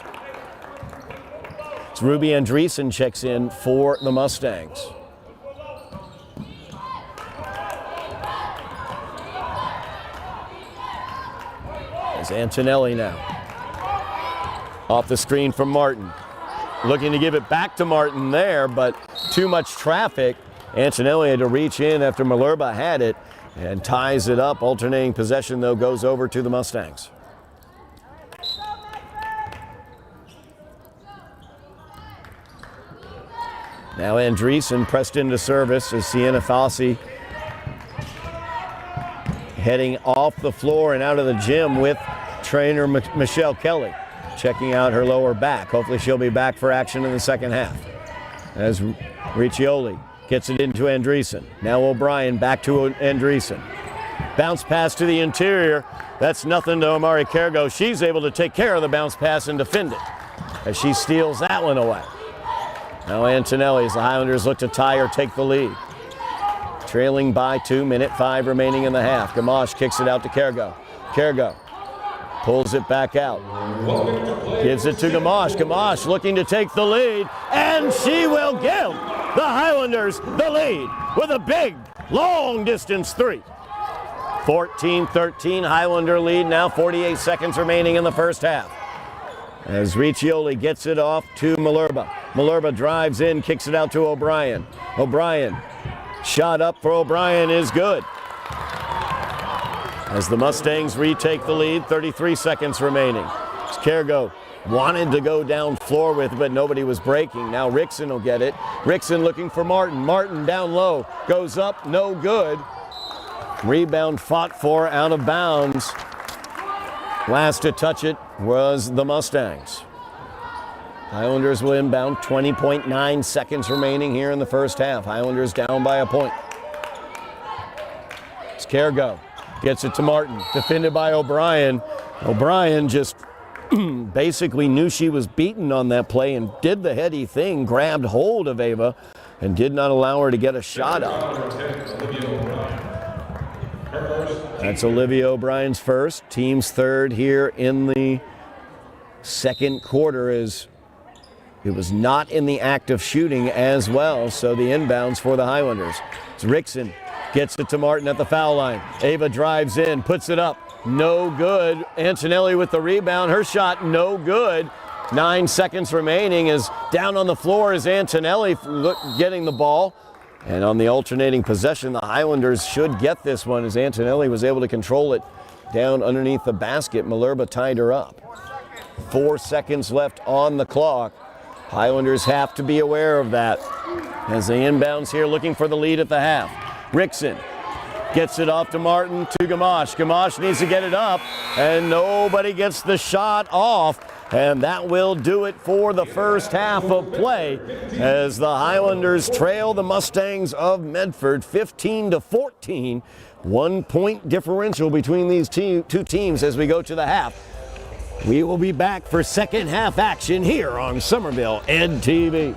It's Ruby Andreessen checks in for the Mustangs. Antonelli now. Off the screen from Martin. Looking to give it back to Martin there, but too much traffic. Antonelli had to reach in after Malerba had it and ties it up. Alternating possession, though, goes over to the Mustangs. Now Andreessen pressed into service as Sienna Fossey heading off the floor and out of the gym with trainer Michelle Kelly, checking out her lower back. Hopefully she'll be back for action in the second half. As Riccioli gets it into Andreessen. Now O'Brien back to Andreessen. Bounce pass to the interior. That's nothing to Amari Kergo. She's able to take care of the bounce pass and defend it as she steals that one away. Now Antonelli as the Highlanders look to tie or take the lead. Trailing by 2, minute 5 remaining in the half. Gamache kicks it out to Kergo. Kergo pulls it back out. Gives it to Gamache. Gamache looking to take the lead, and she will give the Highlanders the lead with a big, long distance 3. 14-13 Highlander lead now, 48 seconds remaining in the first half. As Riccioli gets it off to Malerba. Malerba drives in, kicks it out to O'Brien. O'Brien. Shot up for O'Brien is good. As the Mustangs retake the lead, 33 seconds remaining. Kergo wanted to go down floor with it, but nobody was breaking. Now Rickson will get it. Rickson looking for Martin. Martin down low. Goes up, no good. Rebound fought for, out of bounds. Last to touch it was the Mustangs. Highlanders will inbound, 20.9 seconds remaining here in the first half. Highlanders down by a point. It's Kergo. Gets it to Martin. Defended by O'Brien. O'Brien just basically knew she was beaten on that play and did the heady thing, grabbed hold of Ava and did not allow her to get a shot up. That's Olivia O'Brien's first, team's third here in the second quarter, as it was not in the act of shooting as well, so the inbounds for the Highlanders. It's Rickson, gets it to Martin at the foul line. Ava drives in, puts it up, no good. Antonelli with the rebound, her shot no good. 9 seconds remaining, is down on the floor is Antonelli getting the ball. And on the alternating possession, the Highlanders should get this one as Antonelli was able to control it down underneath the basket. Malerba tied her up. 4 seconds left on the clock. Highlanders have to be aware of that as they inbounds here looking for the lead at the half. Rickson gets it off to Martin to Gamache. Gamache needs to get it up and nobody gets the shot off. And that will do it for the first half of play as the Highlanders trail the Mustangs of Medford 15-14. 1 point differential between these two teams as we go to the half. We will be back for second half action here on Somerville Ed TV.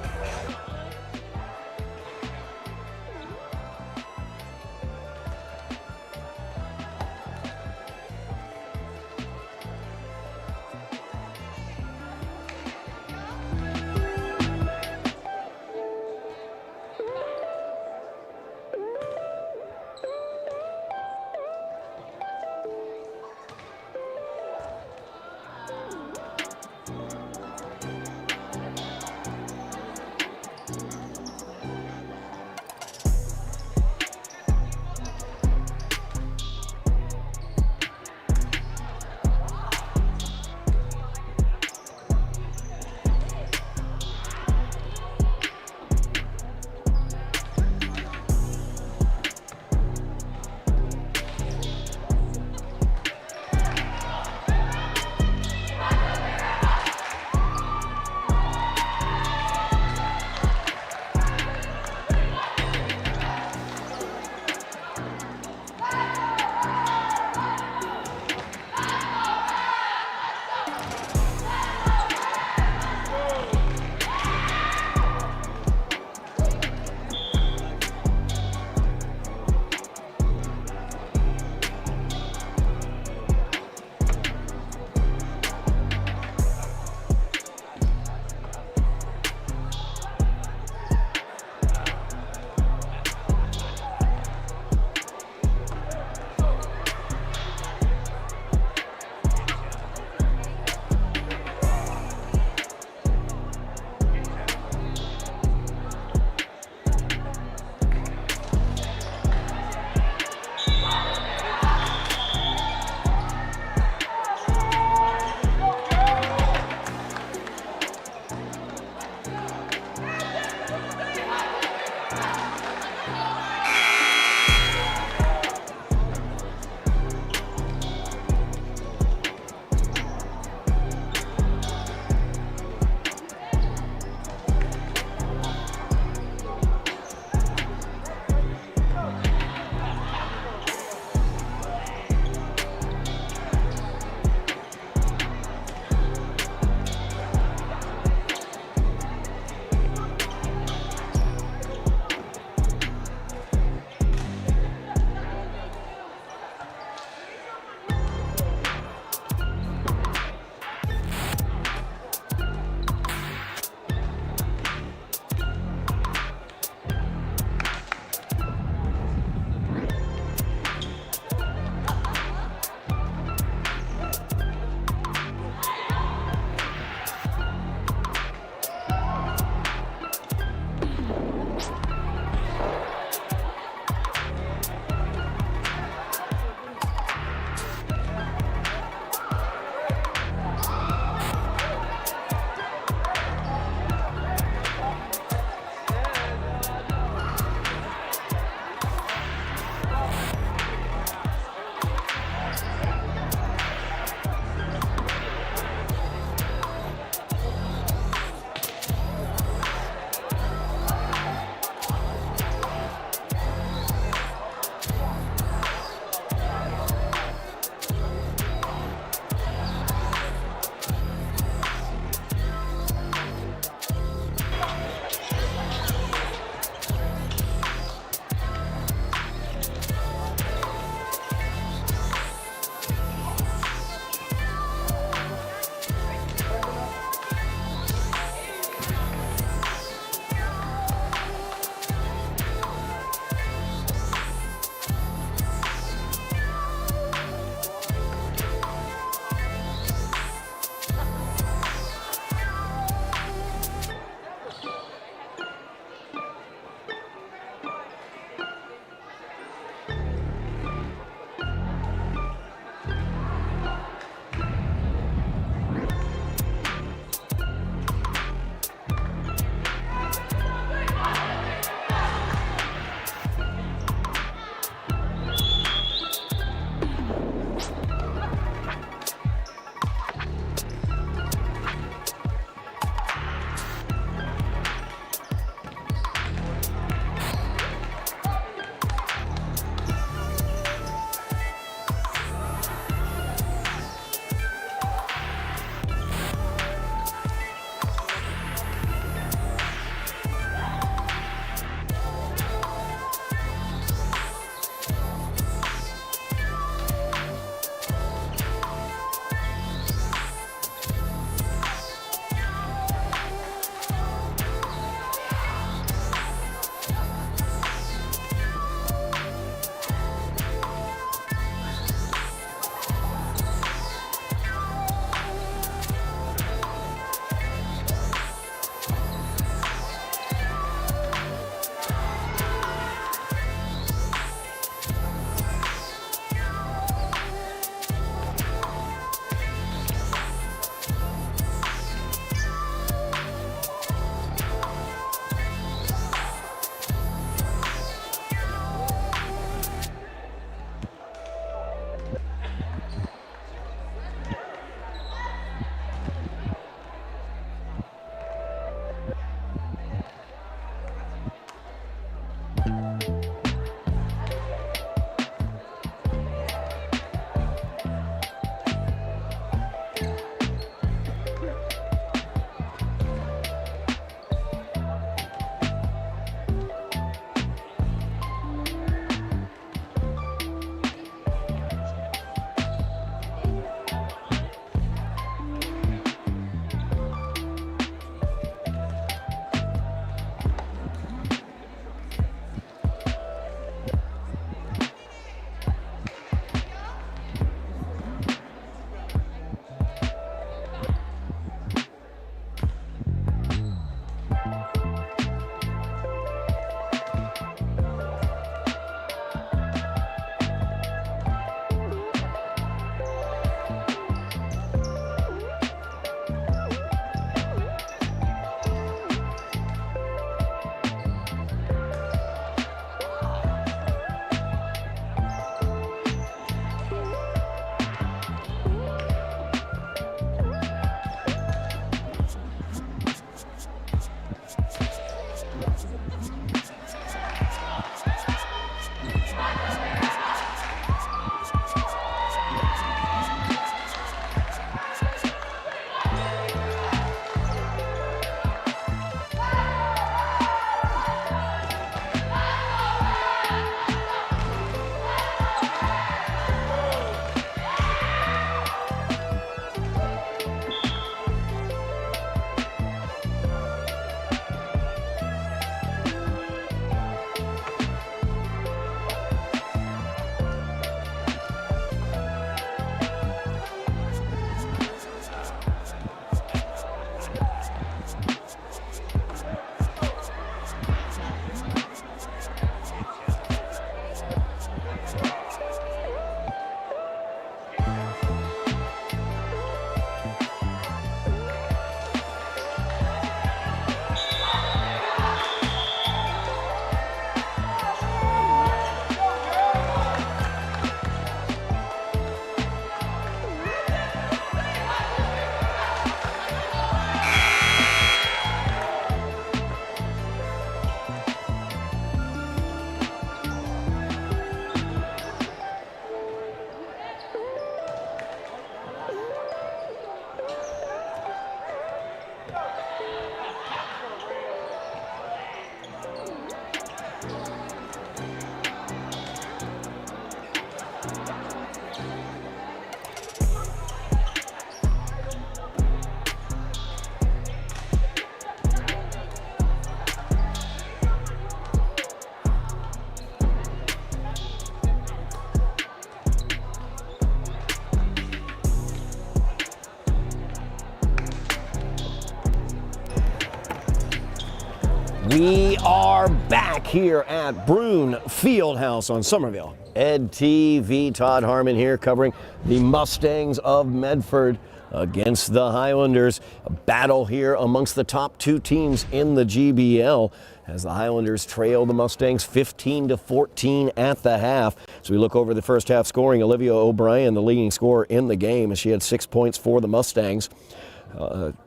We are back here at Brune Fieldhouse on Somerville. Ed TV, Todd Harmon here covering the Mustangs of Medford against the Highlanders. A battle here amongst the top two teams in the GBL as the Highlanders trail the Mustangs 15-14 at the half. So we look over the first half scoring. Olivia O'Brien, the leading scorer in the game, as she had 6 points for the Mustangs.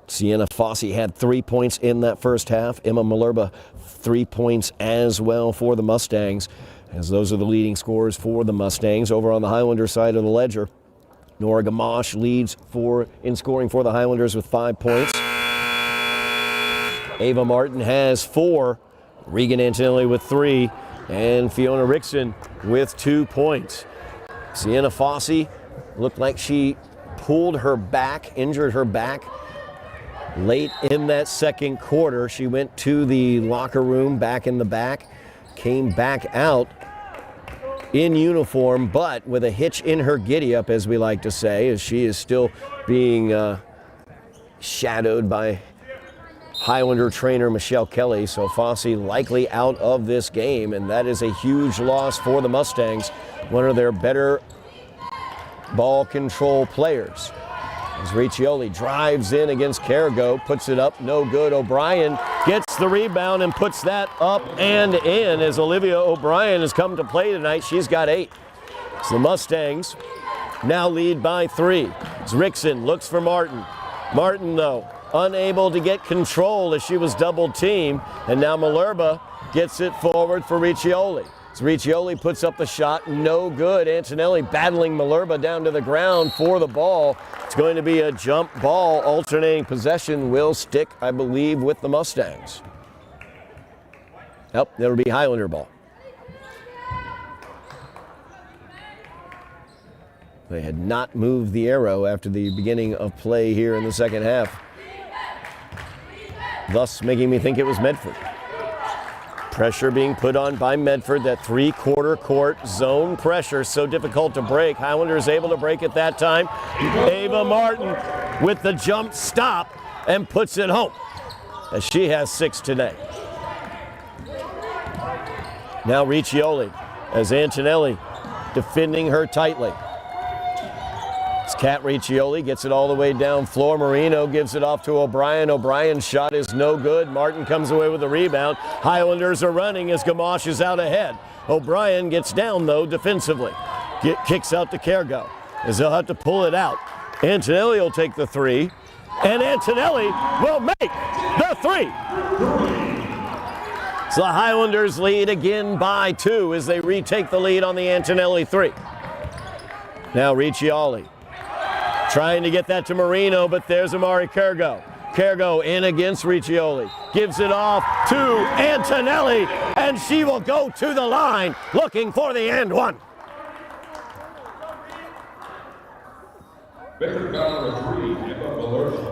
Sienna Fossey had 3 points in that first half. Emma Malerba 3 points as well for the Mustangs, as those are the leading scorers for the Mustangs. Over on the Highlander side of the ledger, Nora Gamache leads in scoring for the Highlanders with 5 points. Ava Martin has 4, Regan Antonelli with 3, and Fiona Rickson with 2 points. Sienna Fossey looked like she pulled her back, injured her back late in that second quarter. She went to the locker room back in the back, came back out in uniform, but with a hitch in her giddy-up, as we like to say, as she is still being shadowed by Highlander trainer Michelle Kelly. So Fossey likely out of this game, and that is a huge loss for the Mustangs, one of their better ball control players. As Riccioli drives in against Carrigo, puts it up, no good. O'Brien gets the rebound and puts that up and in, as Olivia O'Brien has come to play tonight. She's got 8. So the Mustangs now lead by 3. As Rickson looks for Martin. Martin, though, unable to get control as she was double teamed, and now Malerba gets it forward for Riccioli. As Riccioli puts up the shot, no good. Antonelli battling Malerba down to the ground for the ball. It's going to be a jump ball. Alternating possession will stick, I believe, with the Mustangs. Nope, that'll be Highlander ball. They had not moved the arrow after the beginning of play here in the second half, thus making me think it was Medford. Pressure being put on by Medford, that three-quarter court zone pressure, so difficult to break. Highlanders able to break it that time. Ava Martin with the jump stop and puts it home, as she has 6 today. Now Riccioli, as Antonelli defending her tightly. It's Kat Riccioli, gets it all the way down floor. Marino gives it off to O'Brien. O'Brien's shot is no good. Martin comes away with the rebound. Highlanders are running as Gamache is out ahead. O'Brien gets down, though, defensively. Kicks out to Cargo, as they'll have to pull it out. Antonelli will take the 3, and Antonelli will make the 3. So the Highlanders lead again by 2 as they retake the lead on the Antonelli 3. Now Riccioli trying to get that to Marino, but there's Amari Cargo. Cargo in against Riccioli. Gives it off to Antonelli, and she will go to the line looking for the and one.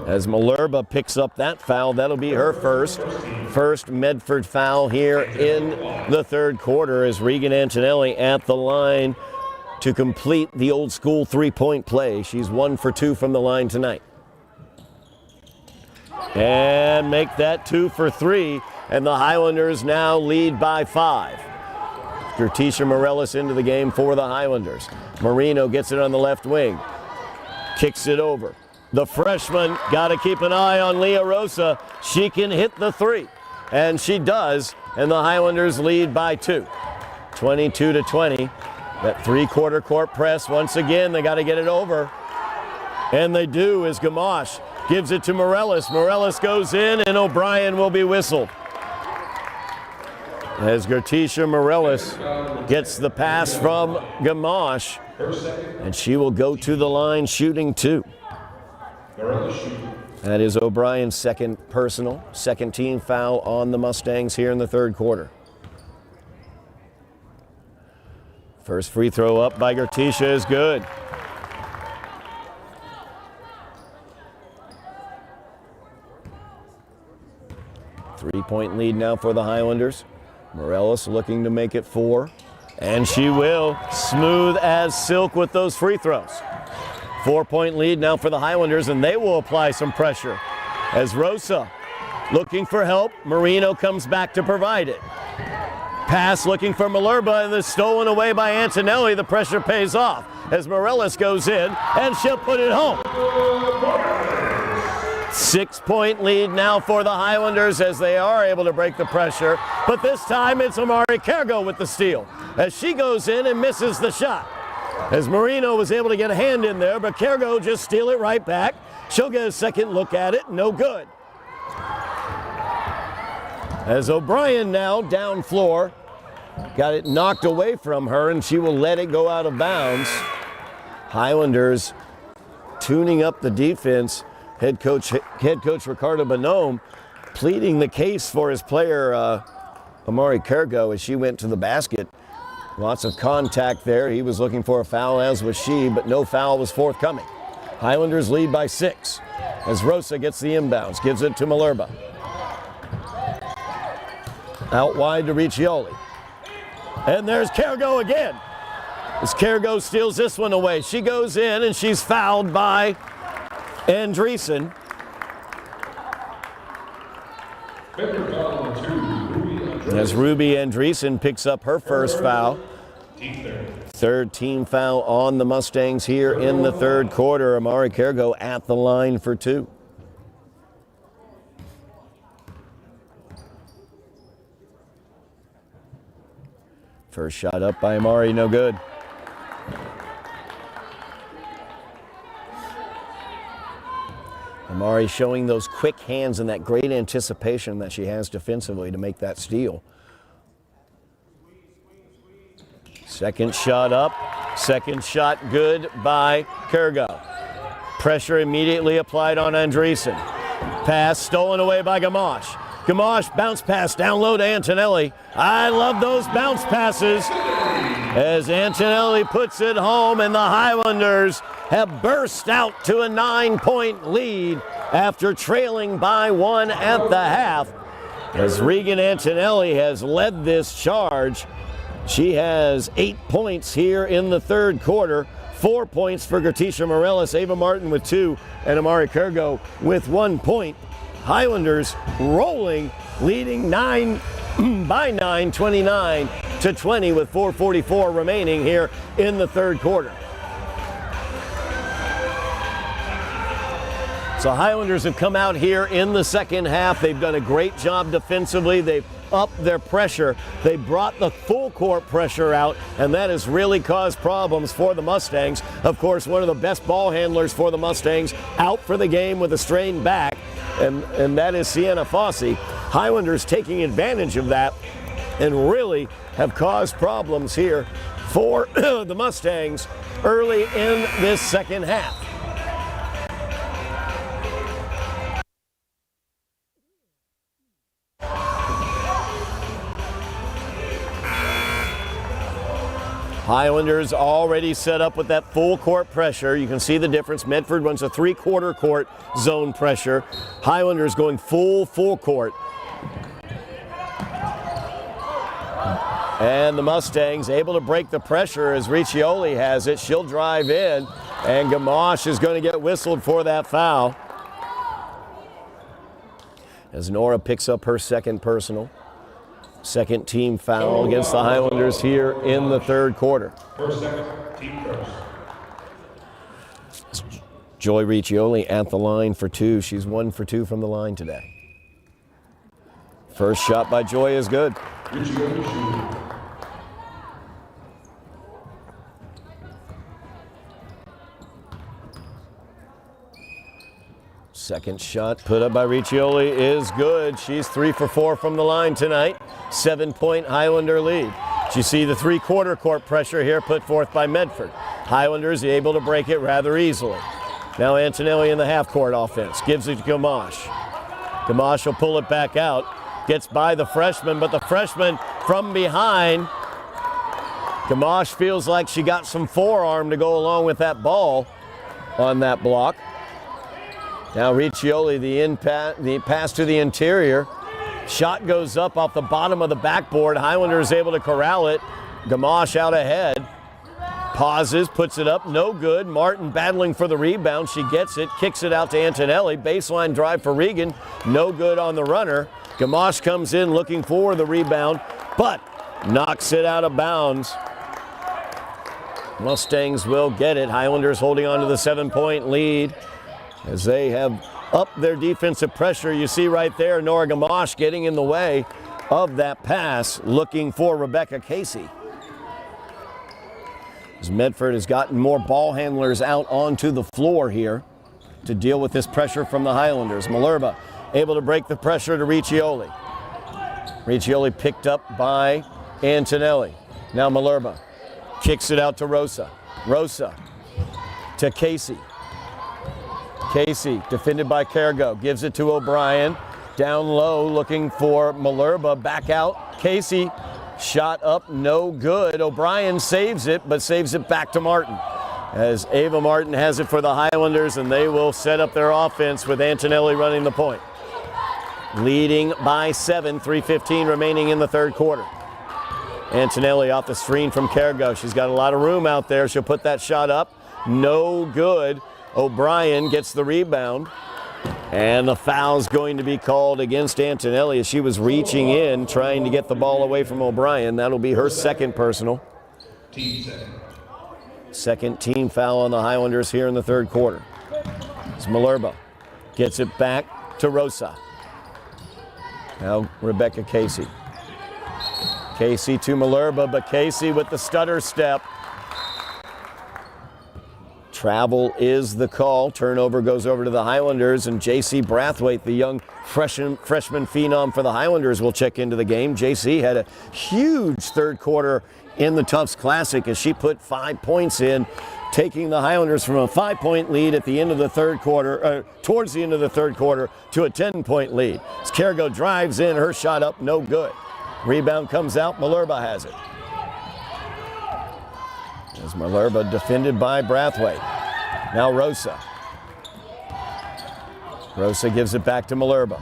As Malerba picks up that foul, that'll be her first Medford foul here in the third quarter, as Regan Antonelli at the line to complete the old school three-point play. She's 1 for 2 from the line tonight. And make that 2 for 3, and the Highlanders now lead by 5. Gertisha Morellis into the game for the Highlanders. Marino gets it on the left wing. Kicks it over. The freshman, got to keep an eye on Leah Rosa. She can hit the 3, and she does, and the Highlanders lead by 2. 22-20. That three-quarter court press, once again, they got to get it over. And they do, as Gamache gives it to Morellis. Morellis goes in, and O'Brien will be whistled. As Gertisha Morellis gets the pass from Gamache, and she will go to the line shooting 2. That is O'Brien's second personal, second team foul on the Mustangs here in the third quarter. First free throw up by Gertisha is good. Three-point lead now for the Highlanders. Morellis looking to make it 4, and she will. Smooth as silk with those free throws. 4-point lead now for the Highlanders, and they will apply some pressure as Rosa looking for help. Marino comes back to provide it. Pass looking for Malerba, and it's stolen away by Antonelli. The pressure pays off as Morales goes in, and she'll put it home. 6-point lead now for the Highlanders as they are able to break the pressure. But this time it's Amari Kergo with the steal as she goes in and misses the shot. As Marino was able to get a hand in there, but Kergo just steal it right back. She'll get a second look at it, no good. As O'Brien now down floor, got it knocked away from her, and she will let it go out of bounds. Highlanders tuning up the defense. Head coach Ricardo Bonhomme pleading the case for his player Amari Kergo as she went to the basket. Lots of contact there. He was looking for a foul, as was she, but no foul was forthcoming. Highlanders lead by 6 as Rosa gets the inbounds, gives it to Malerba. Out wide to Riccioli. And there's Kergo again. As Kergo steals this one away. She goes in and she's fouled by Andreessen. As Ruby Andreessen picks up her first foul. Third team foul on the Mustangs here in the third quarter. Amari Kergo at the line for 2. First shot up by Amari, no good. Amari showing those quick hands and that great anticipation that she has defensively to make that steal. Second shot up, second shot good by Kergo. Pressure immediately applied on Andreessen. Pass stolen away by Gamache. Gamache bounce pass down low to Antonelli. I love those bounce passes as Antonelli puts it home, and the Highlanders have burst out to a 9-point lead after trailing by 1 at the half. As Regan Antonelli has led this charge, she has 8 points here in the third quarter. 4 points for Gertisha Morales, Ava Martin with 2, and Amari Kergo with 1 point. Highlanders rolling, leading by 9, 29-20 with 4:44 remaining here in the third quarter. So Highlanders have come out here in the second half. They've done a great job defensively. They've upped their pressure. They brought the full court pressure out, and that has really caused problems for the Mustangs. Of course, one of the best ball handlers for the Mustangs out for the game with a strained back, and that is Sienna Fossey. Highlanders taking advantage of that and really have caused problems here for the Mustangs early in this second half. Highlanders already set up with that full court pressure. You can see the difference. Medford runs a 3/4 court zone pressure. Highlanders going full court. And the Mustangs able to break the pressure as Riccioli has it. She'll drive in, and Gamache is going to get whistled for that foul. As Nora picks up her second personal. Second team foul against the Highlanders here in the third quarter. Second, team first. Joy Riccioli at the line for 2. She's 1 for 2 from the line today. First shot by Joy is good. Second shot put up by Riccioli is good. She's 3 for 4 from the line tonight. 7-point Highlander lead. You see the 3/4 court pressure here put forth by Medford. Highlanders able to break it rather easily. Now Antonelli in the half-court offense. Gives it to Gamache. Gamache will pull it back out. Gets by the freshman, but the freshman from behind. Gamache feels like she got some forearm to go along with that ball on that block. Now Riccioli, the pass to the interior. Shot goes up off the bottom of the backboard. Highlanders able to corral it. Gamache out ahead. Pauses, puts it up, no good. Martin battling for the rebound. She gets it, kicks it out to Antonelli. Baseline drive for Regan, no good on the runner. Gamache comes in looking for the rebound, but knocks it out of bounds. Mustangs will get it. Highlanders holding on to the 7-point lead as they have upped their defensive pressure. You see right there, Nora Gamache getting in the way of that pass, looking for Rebecca Casey. As Medford has gotten more ball handlers out onto the floor here to deal with this pressure from the Highlanders. Malerba able to break the pressure to Riccioli. Riccioli picked up by Antonelli. Now Malerba kicks it out to Rosa. Rosa to Casey. Casey defended by Cargo. Gives it to O'Brien. Down low looking for Malerba. Back out. Casey. Shot up, no good. O'Brien saves it, but saves it back to Martin. As Ava Martin has it for the Highlanders, and they will set up their offense with Antonelli running the point. Leading by 7, 3:15 remaining in the third quarter. Antonelli off the screen from Cargo. She's got a lot of room out there. She'll put that shot up. No good. O'Brien gets the rebound. And the foul's going to be called against Antonelli as she was reaching in, trying to get the ball away from O'Brien. That'll be her second personal. Second team foul on the Highlanders here in the third quarter. It's Malerba. Gets it back to Rosa. Now Rebecca Casey. Casey to Malerba, but Casey with the stutter step. Travel is the call. Turnover goes over to the Highlanders, and J.C. Brathwaite, the young freshman phenom for the Highlanders, will check into the game. J.C. had a huge third quarter in the Tufts Classic as she put 5 points in, taking the Highlanders from a 5-point lead at the end of the third quarter, towards the end of the third quarter, to a 10-point lead. As Cargo drives in, her shot up, no good. Rebound comes out, Malerba has it. As Malerba defended by Brathwaite. Now Rosa. Rosa gives it back to Malerba.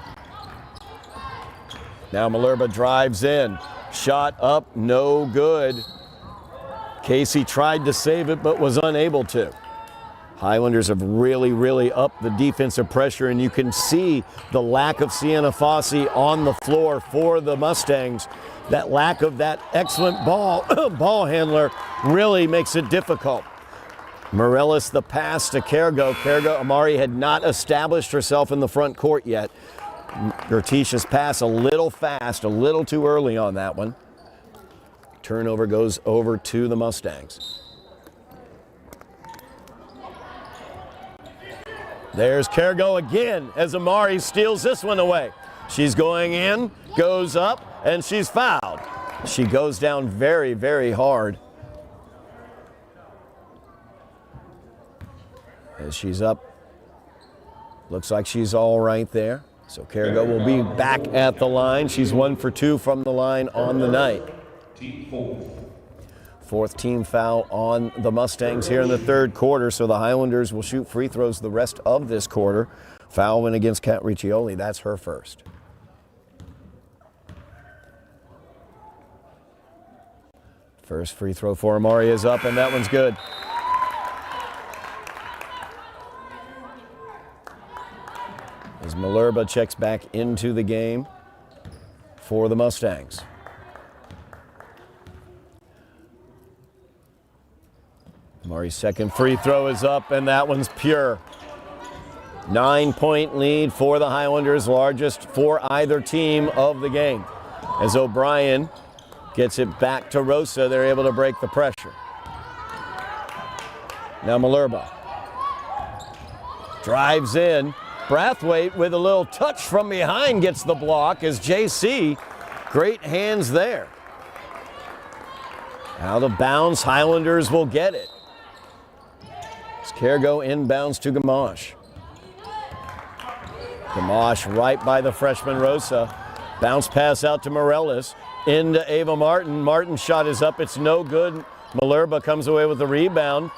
Now Malerba drives in. Shot up, no good. Casey tried to save it but was unable to. Highlanders have really upped the defensive pressure, and you can see the lack of Sienna Fossey on the floor for the Mustangs. That lack of that excellent ball handler really makes it difficult. Morellis the pass to Cargo. Amari had not established herself in the front court yet. Gerticia's pass a little fast, a little too early on that one. Turnover goes over to the Mustangs. There's Cargo again as Amari steals this one away. She's going in, goes up, and she's fouled. She goes down very hard. As she's up, looks like she's all right there. So Cargo will be back at the line. She's 1 for 2 from the line on the night. Fourth team foul on the Mustangs here in the third quarter, so the Highlanders will shoot free throws the rest of this quarter. Foul win against Kat Riccioli. That's her first. First free throw for Amari is up, and that one's good. As Malerba checks back into the game for the Mustangs. Amari's second free throw is up, and that one's pure. 9-point lead for the Highlanders, largest for either team of the game. As O'Brien gets it back to Rosa, they're able to break the pressure. Now Malerba drives in. Brathwaite with a little touch from behind gets the block as JC, great hands there. Out of bounds, Highlanders will get it. As Cargo inbounds to Gamache. Gamache right by the freshman Rosa. Bounce pass out to Morellis. Into Ava Martin. Martin's shot is up. It's no good. Malerba comes away with the rebound.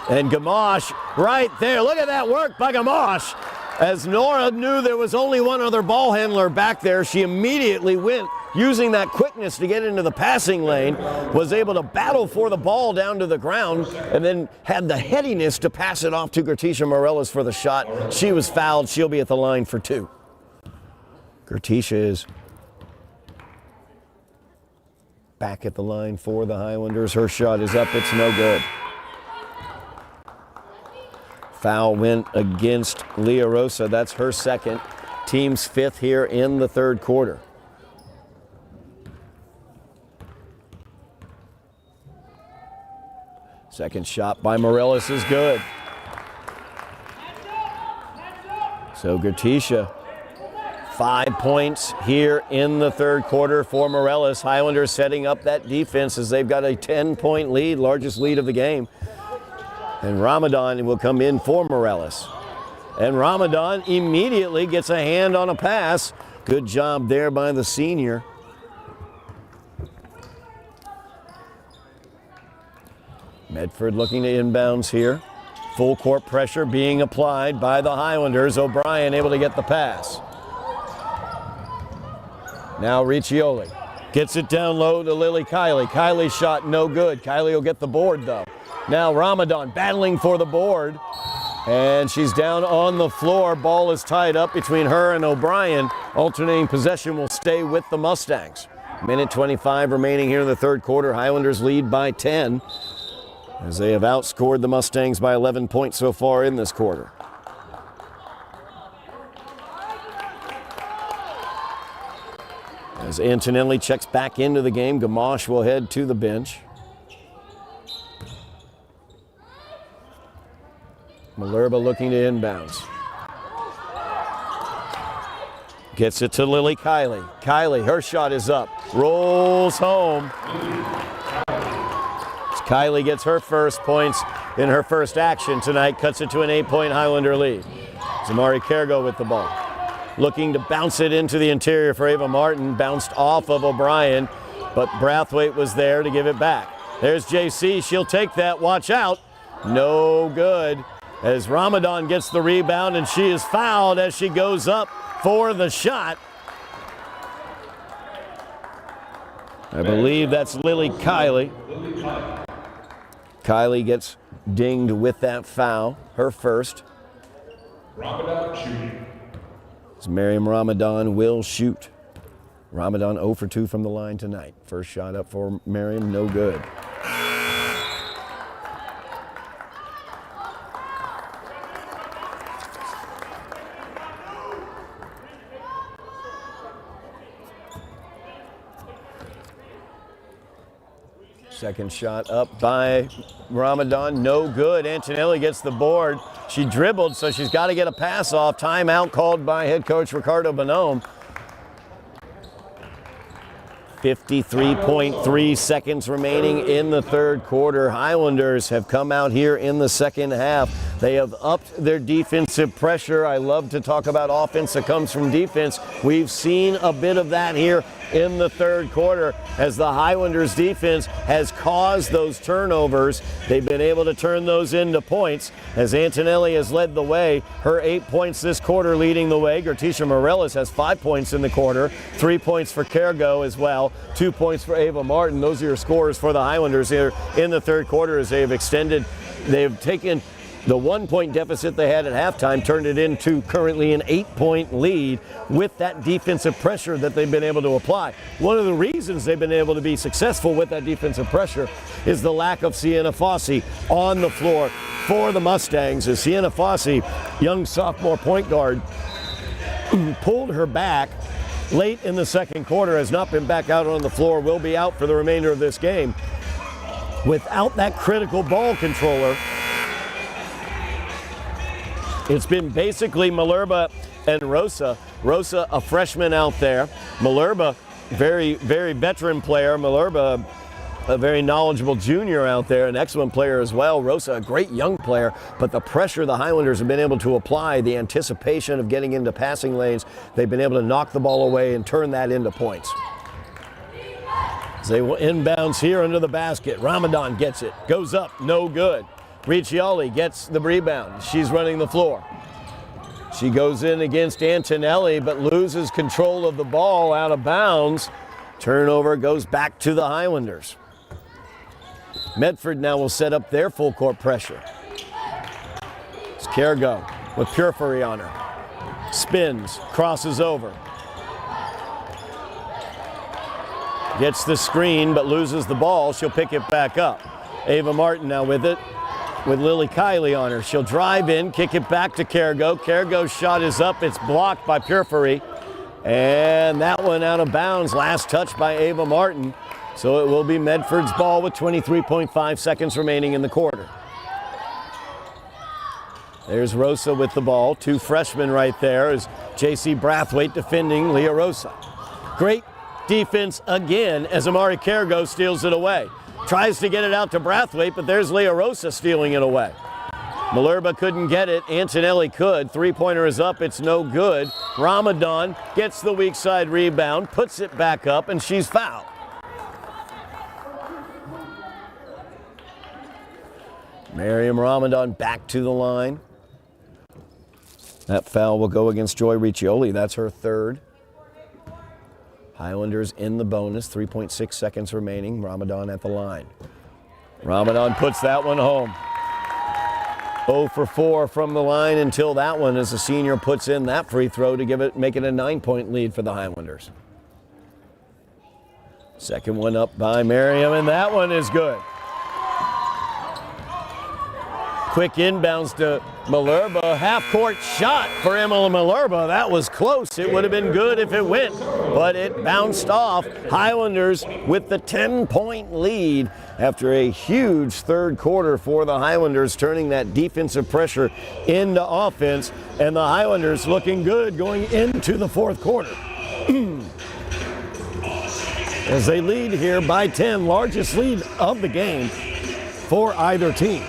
And Gamache right there. Look at that work by Gamache. As Nora knew there was only one other ball handler back there, she immediately went using that quickness to get into the passing lane, was able to battle for the ball down to the ground, and then had the headiness to pass it off to Gertisha Morelos for the shot. She was fouled. She'll be at the line for 2. Gertisha is back at the line for the Highlanders. Her shot is up. It's no good. Foul went against Leah Rosa. That's her second. Team's 5th here in the third quarter. Second shot by Morelos is good. So Gertisha, 5 points here in the third quarter for Morelos. Highlanders setting up that defense as they've got a 10-point lead, largest lead of the game. And Ramadan will come in for Morelos. And Ramadan immediately gets a hand on a pass. Good job there by the senior. Medford looking to inbounds here. Full court pressure being applied by the Highlanders. O'Brien able to get the pass. Now Riccioli gets it down low to Lily Kiley. Kiley's shot no good. Kiley will get the board though. Now Ramadan battling for the board, and she's down on the floor. Ball is tied up between her and O'Brien. Alternating possession will stay with the Mustangs. Minute 25 remaining here in the third quarter. Highlanders lead by 10 as they have outscored the Mustangs by 11 points so far in this quarter. As Antonelli checks back into the game, Gamache will head to the bench. Malerba looking to inbounds. Gets it to Lily Kiley. Kiley, her shot is up. Rolls home. As Kiley gets her first points in her first action tonight, cuts it to an 8-point Highlander lead. Zamari Kergo with the ball. Looking to bounce it into the interior for Ava Martin. Bounced off of O'Brien, but Brathwaite was there to give it back. There's JC. She'll take that. Watch out. No good. As Ramadan gets the rebound, and she is fouled as she goes up for the shot. I believe that's Lily Kiley. Kiley gets dinged with that foul, her first. Ramadan shooting. As Miriam Ramadan will shoot. Ramadan 0 for 2 from the line tonight. First shot up for Miriam, no good. Second shot up by Ramadan, no good. Antonelli gets the board. She dribbled, so she's got to get a pass off. Timeout called by head coach Ricardo Bonhomme. 53.3 seconds remaining in the third quarter. Highlanders have come out here in the second half. They have upped their defensive pressure. I love to talk about offense that comes from defense. We've seen a bit of that here in the third quarter as the Highlanders defense has caused those turnovers. They've been able to turn those into points as Antonelli has led the way. Her 8 points this quarter leading the way. Gertisha Morelos has 5 points in the quarter, 3 points for Kergo as well, 2 points for Ava Martin. Those are your scores for the Highlanders here in the third quarter as they've taken the 1 point deficit they had at halftime, turned it into currently an 8-point lead with that defensive pressure that they've been able to apply. One of the reasons they've been able to be successful with that defensive pressure is the lack of Sienna Fossey on the floor for the Mustangs. As Sienna Fossey, young sophomore point guard, pulled her back late in the second quarter, has not been back out on the floor, will be out for the remainder of this game. Without that critical ball controller, it's been basically Malerba and Rosa. Rosa, a freshman out there. Malerba, very, very veteran player. Malerba, a very knowledgeable junior out there, an excellent player as well. Rosa, a great young player, but the pressure the Highlanders have been able to apply, the anticipation of getting into passing lanes, they've been able to knock the ball away and turn that into points. As they will inbounds here under the basket. Ramadan gets it, goes up, no good. Riccioli gets the rebound. She's running the floor. She goes in against Antonelli, but loses control of the ball out of bounds. Turnover goes back to the Highlanders. Medford now will set up their full court pressure. It's Cargo with Purfury on her. Spins, crosses over. Gets the screen but loses the ball. She'll pick it back up. Ava Martin now with it, with Lily Kiley on her. She'll drive in, kick it back to Cargo. Cargo's shot is up. It's blocked by Purfury. And that one out of bounds. Last touch by Ava Martin. So it will be Medford's ball with 23.5 seconds remaining in the quarter. There's Rosa with the ball. Two freshmen right there is J.C. Brathwaite defending Leah Rosa. Great defense again as Amari Cargo steals it away. Tries to get it out to Brathwaite, but there's Leah Rosa stealing it away. Malerba couldn't get it. Antonelli could. Three-pointer is up. It's no good. Ramadan gets the weak side rebound, puts it back up, and she's fouled. Miriam Ramadan back to the line. That foul will go against Joy Riccioli. That's her third. Highlanders in the bonus. 3.6 seconds remaining. Ramadan at the line. Ramadan puts that one home. 0 for 4 from the line until that one as the senior puts in that free throw to make it a 9-point lead for the Highlanders. Second one up by Miriam, and that one is good. Quick inbounds to Malerba. Half-court shot for Emma Malerba. That was close. It would have been good if it went, but it bounced off. Highlanders with the 10-point lead after a huge third quarter for the Highlanders, turning that defensive pressure into offense, and the Highlanders looking good going into the fourth quarter. As they lead here by 10, largest lead of the game for either team.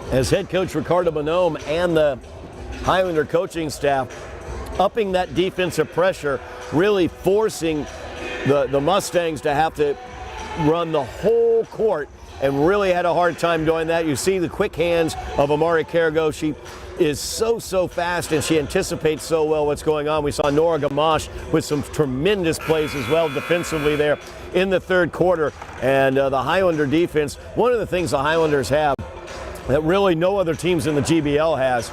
As head coach Ricardo Bonhomme and the Highlander coaching staff upping that defensive pressure, really forcing the Mustangs to have to run the whole court, and really had a hard time doing that. You see the quick hands of Amari Cargo. She is so fast, and she anticipates so well what's going on. We saw Nora Gamache with some tremendous plays as well defensively there in the third quarter. And the Highlander defense, one of the things the Highlanders have that really no other teams in the GBL has,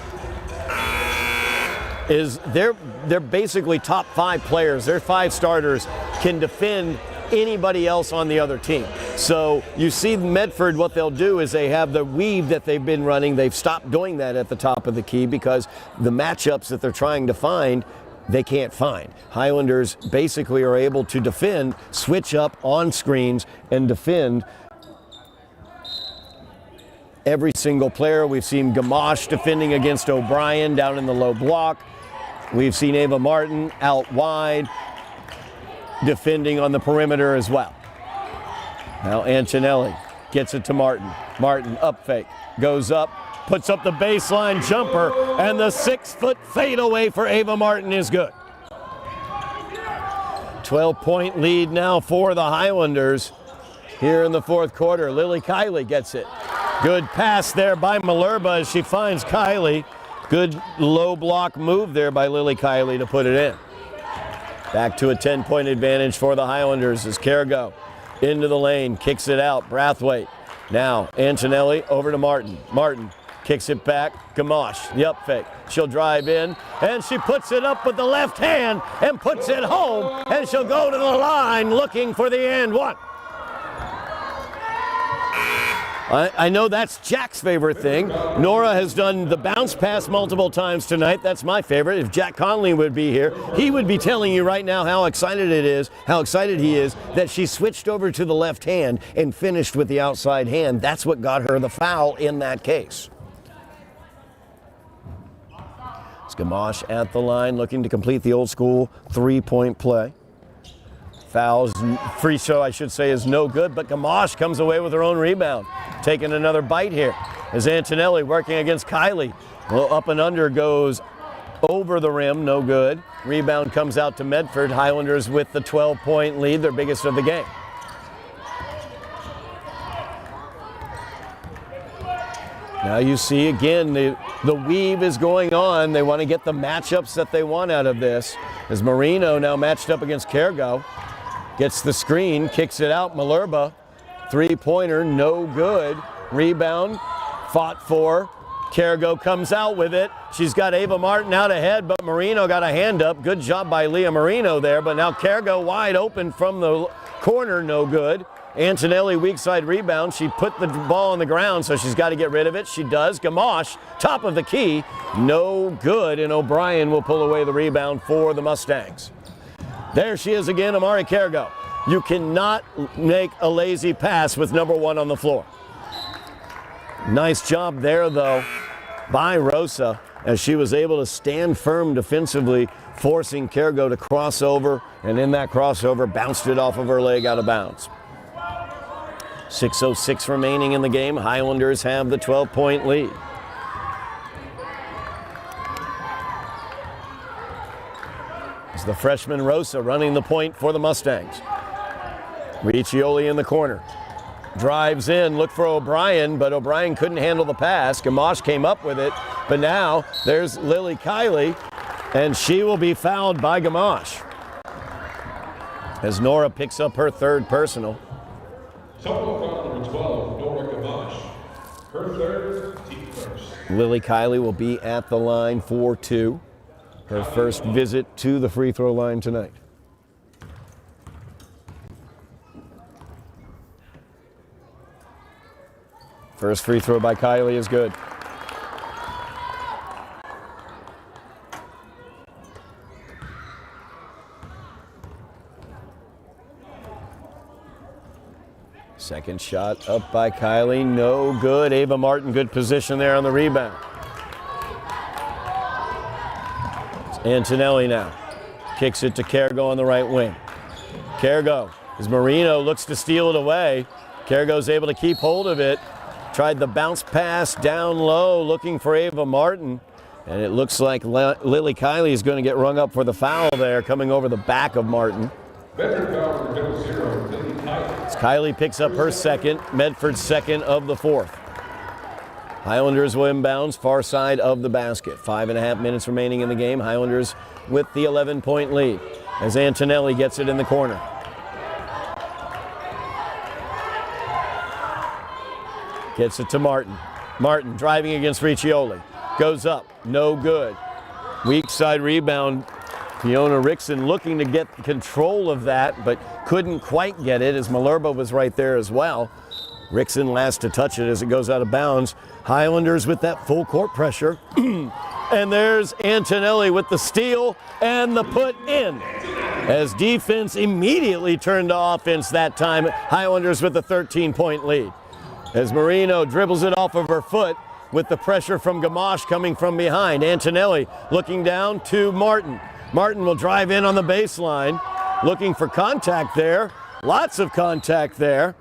is they're basically top 5 players. Their 5 starters can defend anybody else on the other team. So you see Medford, what they'll do is they have the weave that they've been running. They've stopped doing that at the top of the key because the matchups that they're trying to find, they can't find. Highlanders basically are able to defend, switch up on screens, and defend every single player. We've seen Gamache defending against O'Brien down in the low block. We've seen Ava Martin out wide defending on the perimeter as well. Now Antonelli gets it to Martin. Martin up fake, goes up, puts up the baseline jumper, and the 6-foot fadeaway for Ava Martin is good. 12-point lead now for the Highlanders here in the fourth quarter. Lily Kiley gets it. Good pass there by Malerba as she finds Kiley. Good low block move there by Lily Kiley to put it in. Back to a 10-point advantage for the Highlanders as Cargo into the lane, kicks it out. Brathwaite. Now Antonelli over to Martin. Martin kicks it back. Gamache, the up fake. She'll drive in, and she puts it up with the left hand and puts it home, and she'll go to the line looking for the and one. I know that's Jack's favorite thing. Nora has done the bounce pass multiple times tonight. That's my favorite. If Jack Conley would be here, he would be telling you right now how excited he is that she switched over to the left hand and finished with the outside hand. That's what got her the foul in that case. It's Gamache at the line looking to complete the old school 3-point play. Fouls, free throw, I should say, is no good, but Gamache comes away with her own rebound. Taking another bite here as Antonelli working against Kiley. Well, up and under goes over the rim, no good. Rebound comes out to Medford. Highlanders with the 12-point lead, their biggest of the game. Now you see again the weave is going on. They want to get the matchups that they want out of this. As Marino now matched up against Kergo. Gets the screen, kicks it out. Malerba, three-pointer, no good. Rebound, fought for. Kergo comes out with it. She's got Ava Martin out ahead, but Marino got a hand up. Good job by Leah Marino there, but now Kergo wide open from the corner, no good. Antonelli weak side rebound. She put the ball on the ground, so she's got to get rid of it. She does. Gamache, top of the key, no good, and O'Brien will pull away the rebound for the Mustangs. There she is again, Amari Kergo. You cannot make a lazy pass with number one on the floor. Nice job there, though, by Rosa, as she was able to stand firm defensively, forcing Kergo to cross over, and in that crossover, bounced it off of her leg out of bounds. 6:06 remaining in the game. Highlanders have the 12-point lead. It's the freshman Rosa running the point for the Mustangs. Riccioli in the corner. Drives in, look for O'Brien, but O'Brien couldn't handle the pass. Gamache came up with it, but now there's Lily Kiley, and she will be fouled by Gamache. As Nora picks up her third personal. Solo foul number 12, Nora Gamache. Her third, team first. Lily Kiley will be at the line for two. Her first visit to the free throw line tonight. First free throw by Kiley is good. Second shot up by Kiley, no good. Ava Martin, good position there on the rebound. Antonelli now kicks it to Kergo on the right wing. Kergo, as Marino looks to steal it away. Kergo's able to keep hold of it. Tried the bounce pass down low, looking for Ava Martin. And it looks like Lily Kiley is going to get rung up for the foul there, coming over the back of Martin. Medford foul number 0, Lily Kiley. As Kiley picks up her second, Medford's second of the fourth. Highlanders will inbounds far side of the basket. 5.5 minutes remaining in the game. Highlanders with the 11-point lead as Antonelli gets it in the corner. Gets it to Martin. Martin driving against Riccioli. Goes up, no good. Weak side rebound. Fiona Rickson looking to get control of that, but couldn't quite get it as Malerba was right there as well. Rickson last to touch it as it goes out of bounds. Highlanders with that full court pressure. And there's Antonelli with the steal and the put in. As defense immediately turned to offense that time, Highlanders with a 13-point lead. As Marino dribbles it off of her foot with the pressure from Gamache coming from behind. Antonelli looking down to Martin. Martin will drive in on the baseline, looking for contact there. Lots of contact there,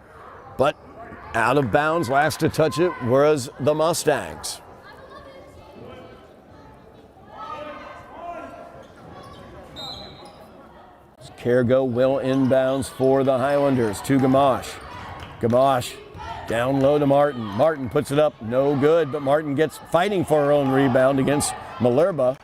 but out of bounds. Last to touch it was the Mustangs. Kergo will inbounds for the Highlanders to Gamache. Gamache down low to Martin. Martin puts it up, no good, but Martin gets fighting for her own rebound against Malerba,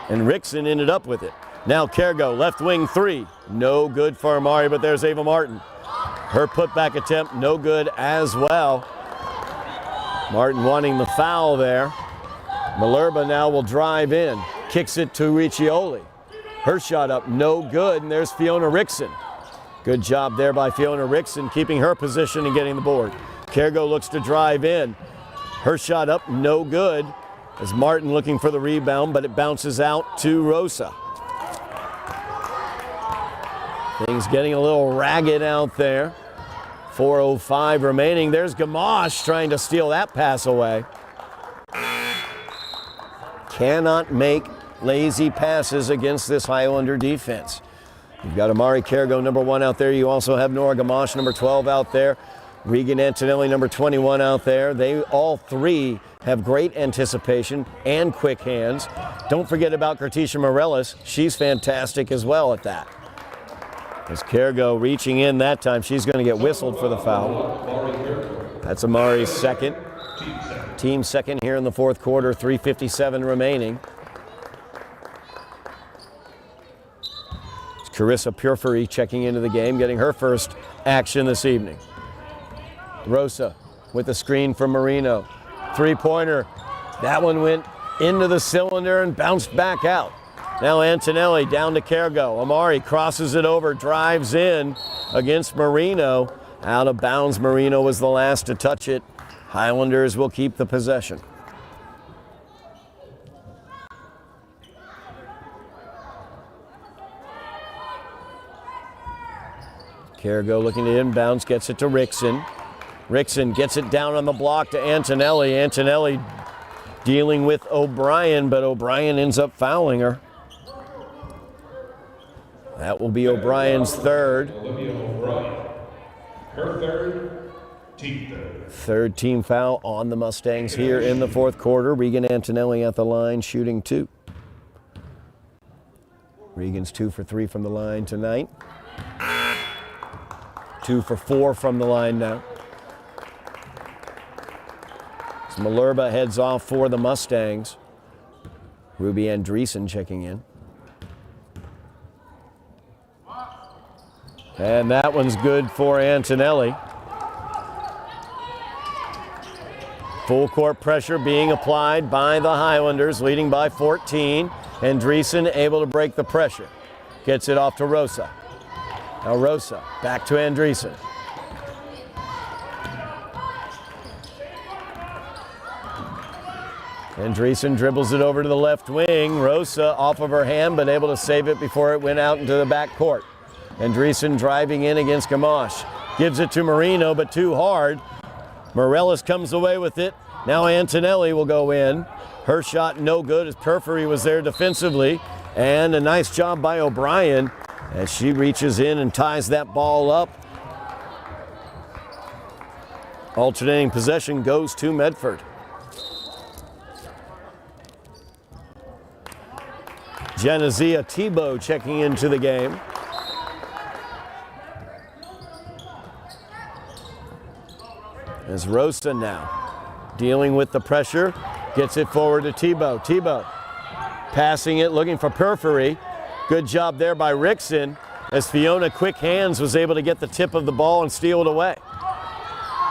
and Rickson ended up with it. Now Kergo, left wing three, no good for Amari, but there's Ava Martin. Her putback attempt, no good as well. Martin wanting the foul there. Malerba now will drive in, kicks it to Riccioli. Her shot up, no good, and there's Fiona Rickson. Good job there by Fiona Rickson, keeping her position and getting the board. Kergo looks to drive in. Her shot up, no good, as Martin looking for the rebound, but it bounces out to Rosa. Things getting a little ragged out there. 4:05 remaining. There's Gamache trying to steal that pass away. Cannot make lazy passes against this Highlander defense. You've got Amari Kergo, number 1 out there. You also have Nora Gamache, number 12 out there. Regan Antonelli, number 21 out there. They all three have great anticipation and quick hands. Don't forget about Cartesia Morellis. She's fantastic as well at that. As Kergo reaching in that time, she's going to get whistled for the foul. That's Amari's second, Team second here in the fourth quarter, 3:57 remaining. It's Carissa Purfurey checking into the game, getting her first action this evening. Rosa with the screen from Marino. Three-pointer. That one went into the cylinder and bounced back out. Now Antonelli down to Kergo. Amari crosses it over, drives in against Marino. Out of bounds. Marino was the last to touch it. Highlanders will keep the possession. Kergo looking to inbounds, gets it to Rickson. Rickson gets it down on the block to Antonelli. Antonelli dealing with O'Brien, but O'Brien ends up fouling her. That will be O'Brien's third. Olivia O'Brien. Her third, team third. Third team foul on the Mustangs here in the fourth quarter. Regan Antonelli at the line, shooting 2. Regan's 2 for 3 from the line tonight. 2 for 4 from the line now. As Malerba heads off for the Mustangs. Ruby Andreessen checking in. And that one's good for Antonelli. Full court pressure being applied by the Highlanders, leading by 14. Andreessen able to break the pressure. Gets it off to Rosa. Now Rosa back to Andreessen. Andreessen dribbles it over to the left wing. Rosa off of her hand, but able to save it before it went out into the back court. Andreessen driving in against Gamache. Gives it to Marino, but too hard. Morales comes away with it. Now Antonelli will go in. Her shot no good as Purfurey was there defensively. And a nice job by O'Brien as she reaches in and ties that ball up. Alternating possession goes to Medford. Genesia Tebow checking into the game. As Rosa now dealing with the pressure, gets it forward to Tebow. Tebow passing it, looking for Purfurey. Good job there by Rickson as Fiona Quick Hands was able to get the tip of the ball and steal it away.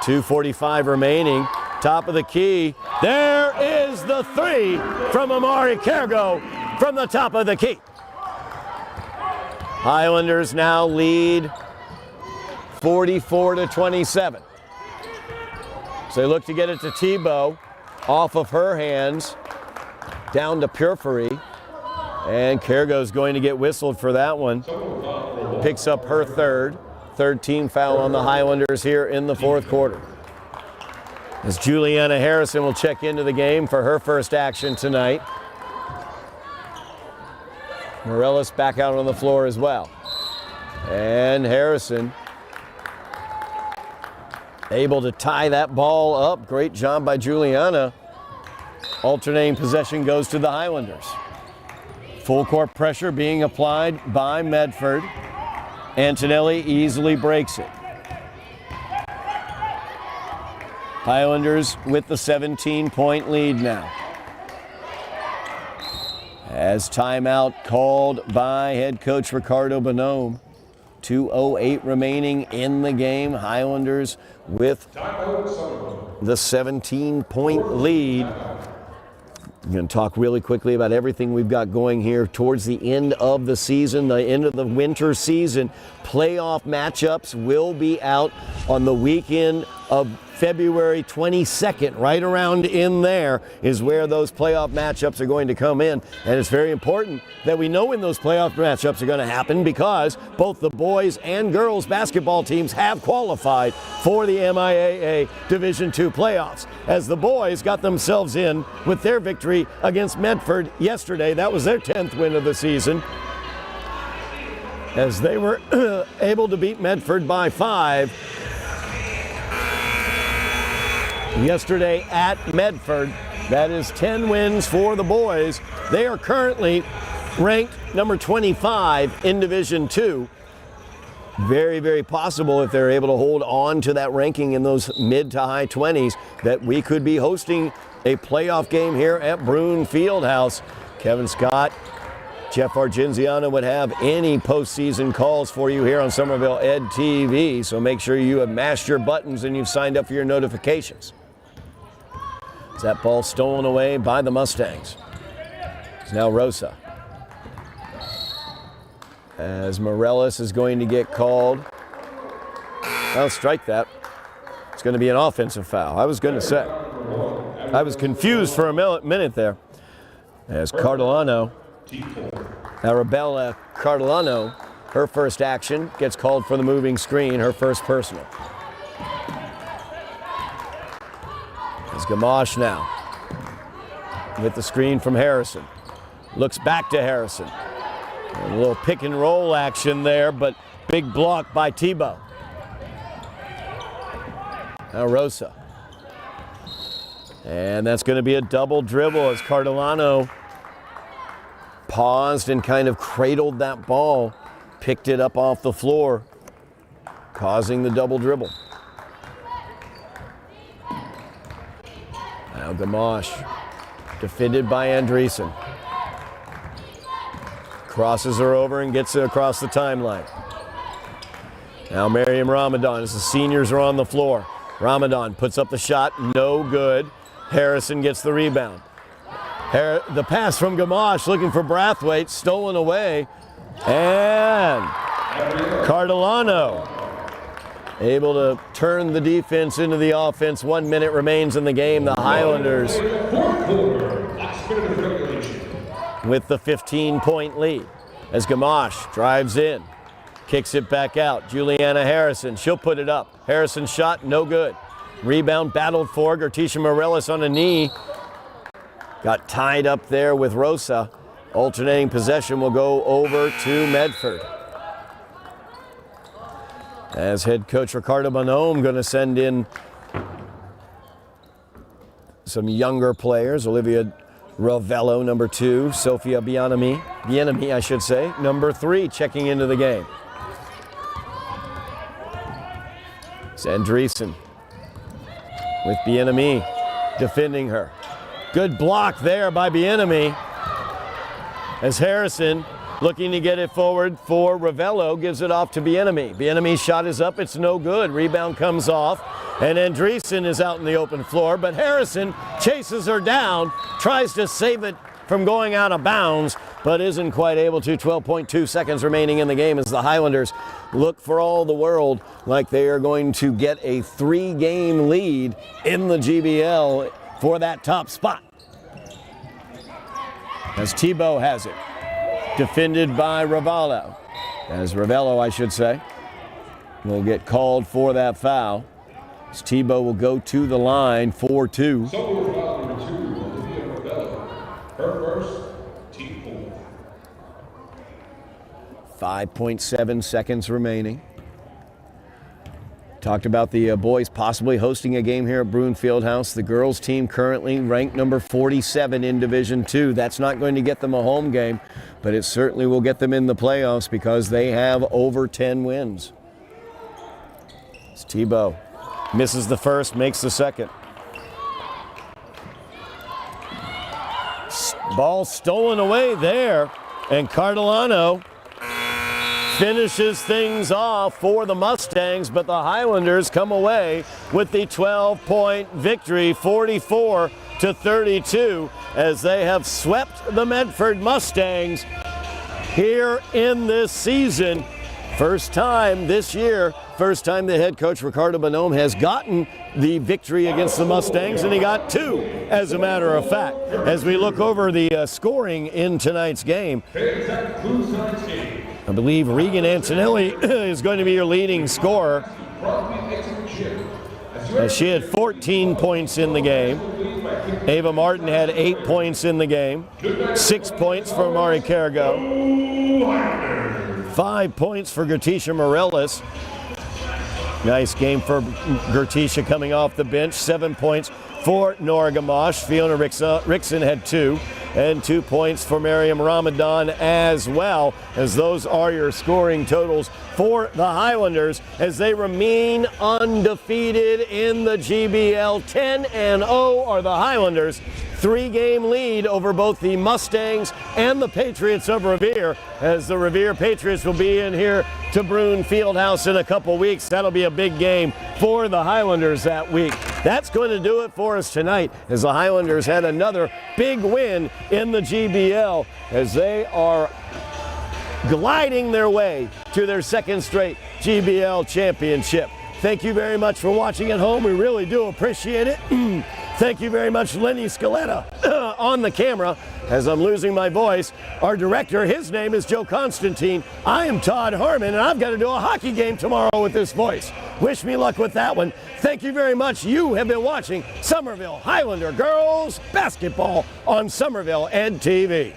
2:45 remaining, top of the key. There is the 3 from Amari Kergo from the top of the key. Highlanders now lead 44-27. So they look to get it to Tebow, off of her hands, down to Purfurey. And Kergo's going to get whistled for that one. Picks up her third team foul on the Highlanders here in the fourth quarter. As Juliana Harrison will check into the game for her first action tonight. Morales back out on the floor as well. And Harrison able to tie that ball up. Great job by Juliana. Alternating possession goes to the Highlanders. Full court pressure being applied by Medford. Antonelli easily breaks it. Highlanders with the 17-point lead now. As timeout called by head coach Ricardo Bonhomme. 2:08 remaining in the game. Highlanders with the 17-point lead. I'm going to talk really quickly about everything we've got going here towards the end of the season, the end of the winter season. Playoff matchups will be out on the weekend of February 22nd. Right around in there is where those playoff matchups are going to come in. And it's very important that we know when those playoff matchups are going to happen because both the boys and girls basketball teams have qualified for the MIAA Division II playoffs. As the boys got themselves in with their victory against Medford yesterday. That was their 10th win of the season. As they were able to beat Medford by 5 yesterday at Medford. That is 10 wins for the boys. They are currently ranked number 25 in Division II. very, very possible if they're able to hold on to that ranking in those mid to high 20s that we could be hosting a playoff game here at Bruin Fieldhouse. Kevin Scott, Jeff Argenziano would have any postseason calls for you here on Somerville Ed TV, so make sure you have mashed your buttons and you've signed up for your notifications. Is that ball stolen away by the Mustangs? It's now Rosa. As Morellis is going to get called. I'll strike that. It's going to be an offensive foul. I was going to say. I was confused for a minute there. As Cardellano, Arabella Cardellano, her first action gets called for the moving screen, her first personal. As Gamache now with the screen from Harrison. Looks back to Harrison. A little pick and roll action there, but big block by Tebow. Now Rosa. And that's going to be a double dribble as Cardellano paused and kind of cradled that ball, picked it up off the floor, causing the double dribble. Now Gamache, defended by Andreessen. Crosses her over and gets it across the timeline. Now Miriam Ramadan as the seniors are on the floor. Ramadan puts up the shot, no good. Harrison gets the rebound. The pass from Gamache looking for Brathwaite, stolen away. And Cardellano able to turn the defense into the offense. 1 minute remains in the game. The Highlanders with the 15-point lead as Gamache drives in, kicks it back out. Juliana Harrison, she'll put it up. Harrison shot, no good. Rebound battled for. Gertisha Morellis on a knee. Got tied up there with Rosa. Alternating possession will go over to Medford. As head coach Ricardo Bonhomme going to send in some younger players. Olivia Ravello, number 2. Sophia Bienami, I should say, number 3, checking into the game. It's Andreessen with Bienami defending her. Good block there by Bienami as Harrison looking to get it forward for Ravello, gives it off to Bienami. Bienami's shot is up, it's no good. Rebound comes off, and Andreessen is out in the open floor, but Harrison chases her down, tries to save it from going out of bounds, but isn't quite able to. 12.2 seconds remaining in the game as the Highlanders look for all the world like they are going to get a 3-game lead in the GBL for that top spot. As Tebow has it, defended by Ravello. As Ravello, I should say, will get called for that foul. As Tebow will go to the line for 2. So foul number 2, Olivia Ravello. Her first, team 4. 5.7 seconds remaining. Talked about the boys possibly hosting a game here at Bruin Fieldhouse. The girls team currently ranked number 47 in Division II. That's not going to get them a home game, but it certainly will get them in the playoffs because they have over 10 wins. It's Tebow. Misses the first, makes the second. Ball stolen away there, and Cardellano finishes things off for the Mustangs, but the Highlanders come away with the 12-point victory, 44-32, as they have swept the Medford Mustangs here in this season. First time this year, first time the head coach Ricardo Bonhomme has gotten the victory against the Mustangs, and he got 2, as a matter of fact. As we look over the scoring in tonight's game, I believe Regan Antonelli is going to be your leading scorer. She had 14 points in the game. Ava Martin had 8 points in the game. 6 points for Mari Cargo. 5 points for Gertisha Morellis. Nice game for Gertisha coming off the bench. 7 points for Nora Gamache. Fiona Rickson had 2. And 2 points for Miriam Ramadan as well, as those are your scoring totals for the Highlanders as they remain undefeated in the GBL. 10-0 are the Highlanders. 3-game lead over both the Mustangs and the Patriots of Revere, as the Revere Patriots will be in here to Bruin Fieldhouse in a couple weeks. That'll be a big game for the Highlanders that week. That's going to do it for us tonight, as the Highlanders had another big win in the GBL as they are gliding their way to their second straight GBL championship. Thank you very much for watching at home. We really do appreciate it. Thank you very much, Lenny Scaletta, on the camera as I'm losing my voice. Our director, his name is Joe Constantine. I am Todd Harmon, and I've got to do a hockey game tomorrow with this voice. Wish me luck with that one. Thank you very much. You have been watching Somerville Highlander Girls Basketball on Somerville Ed TV.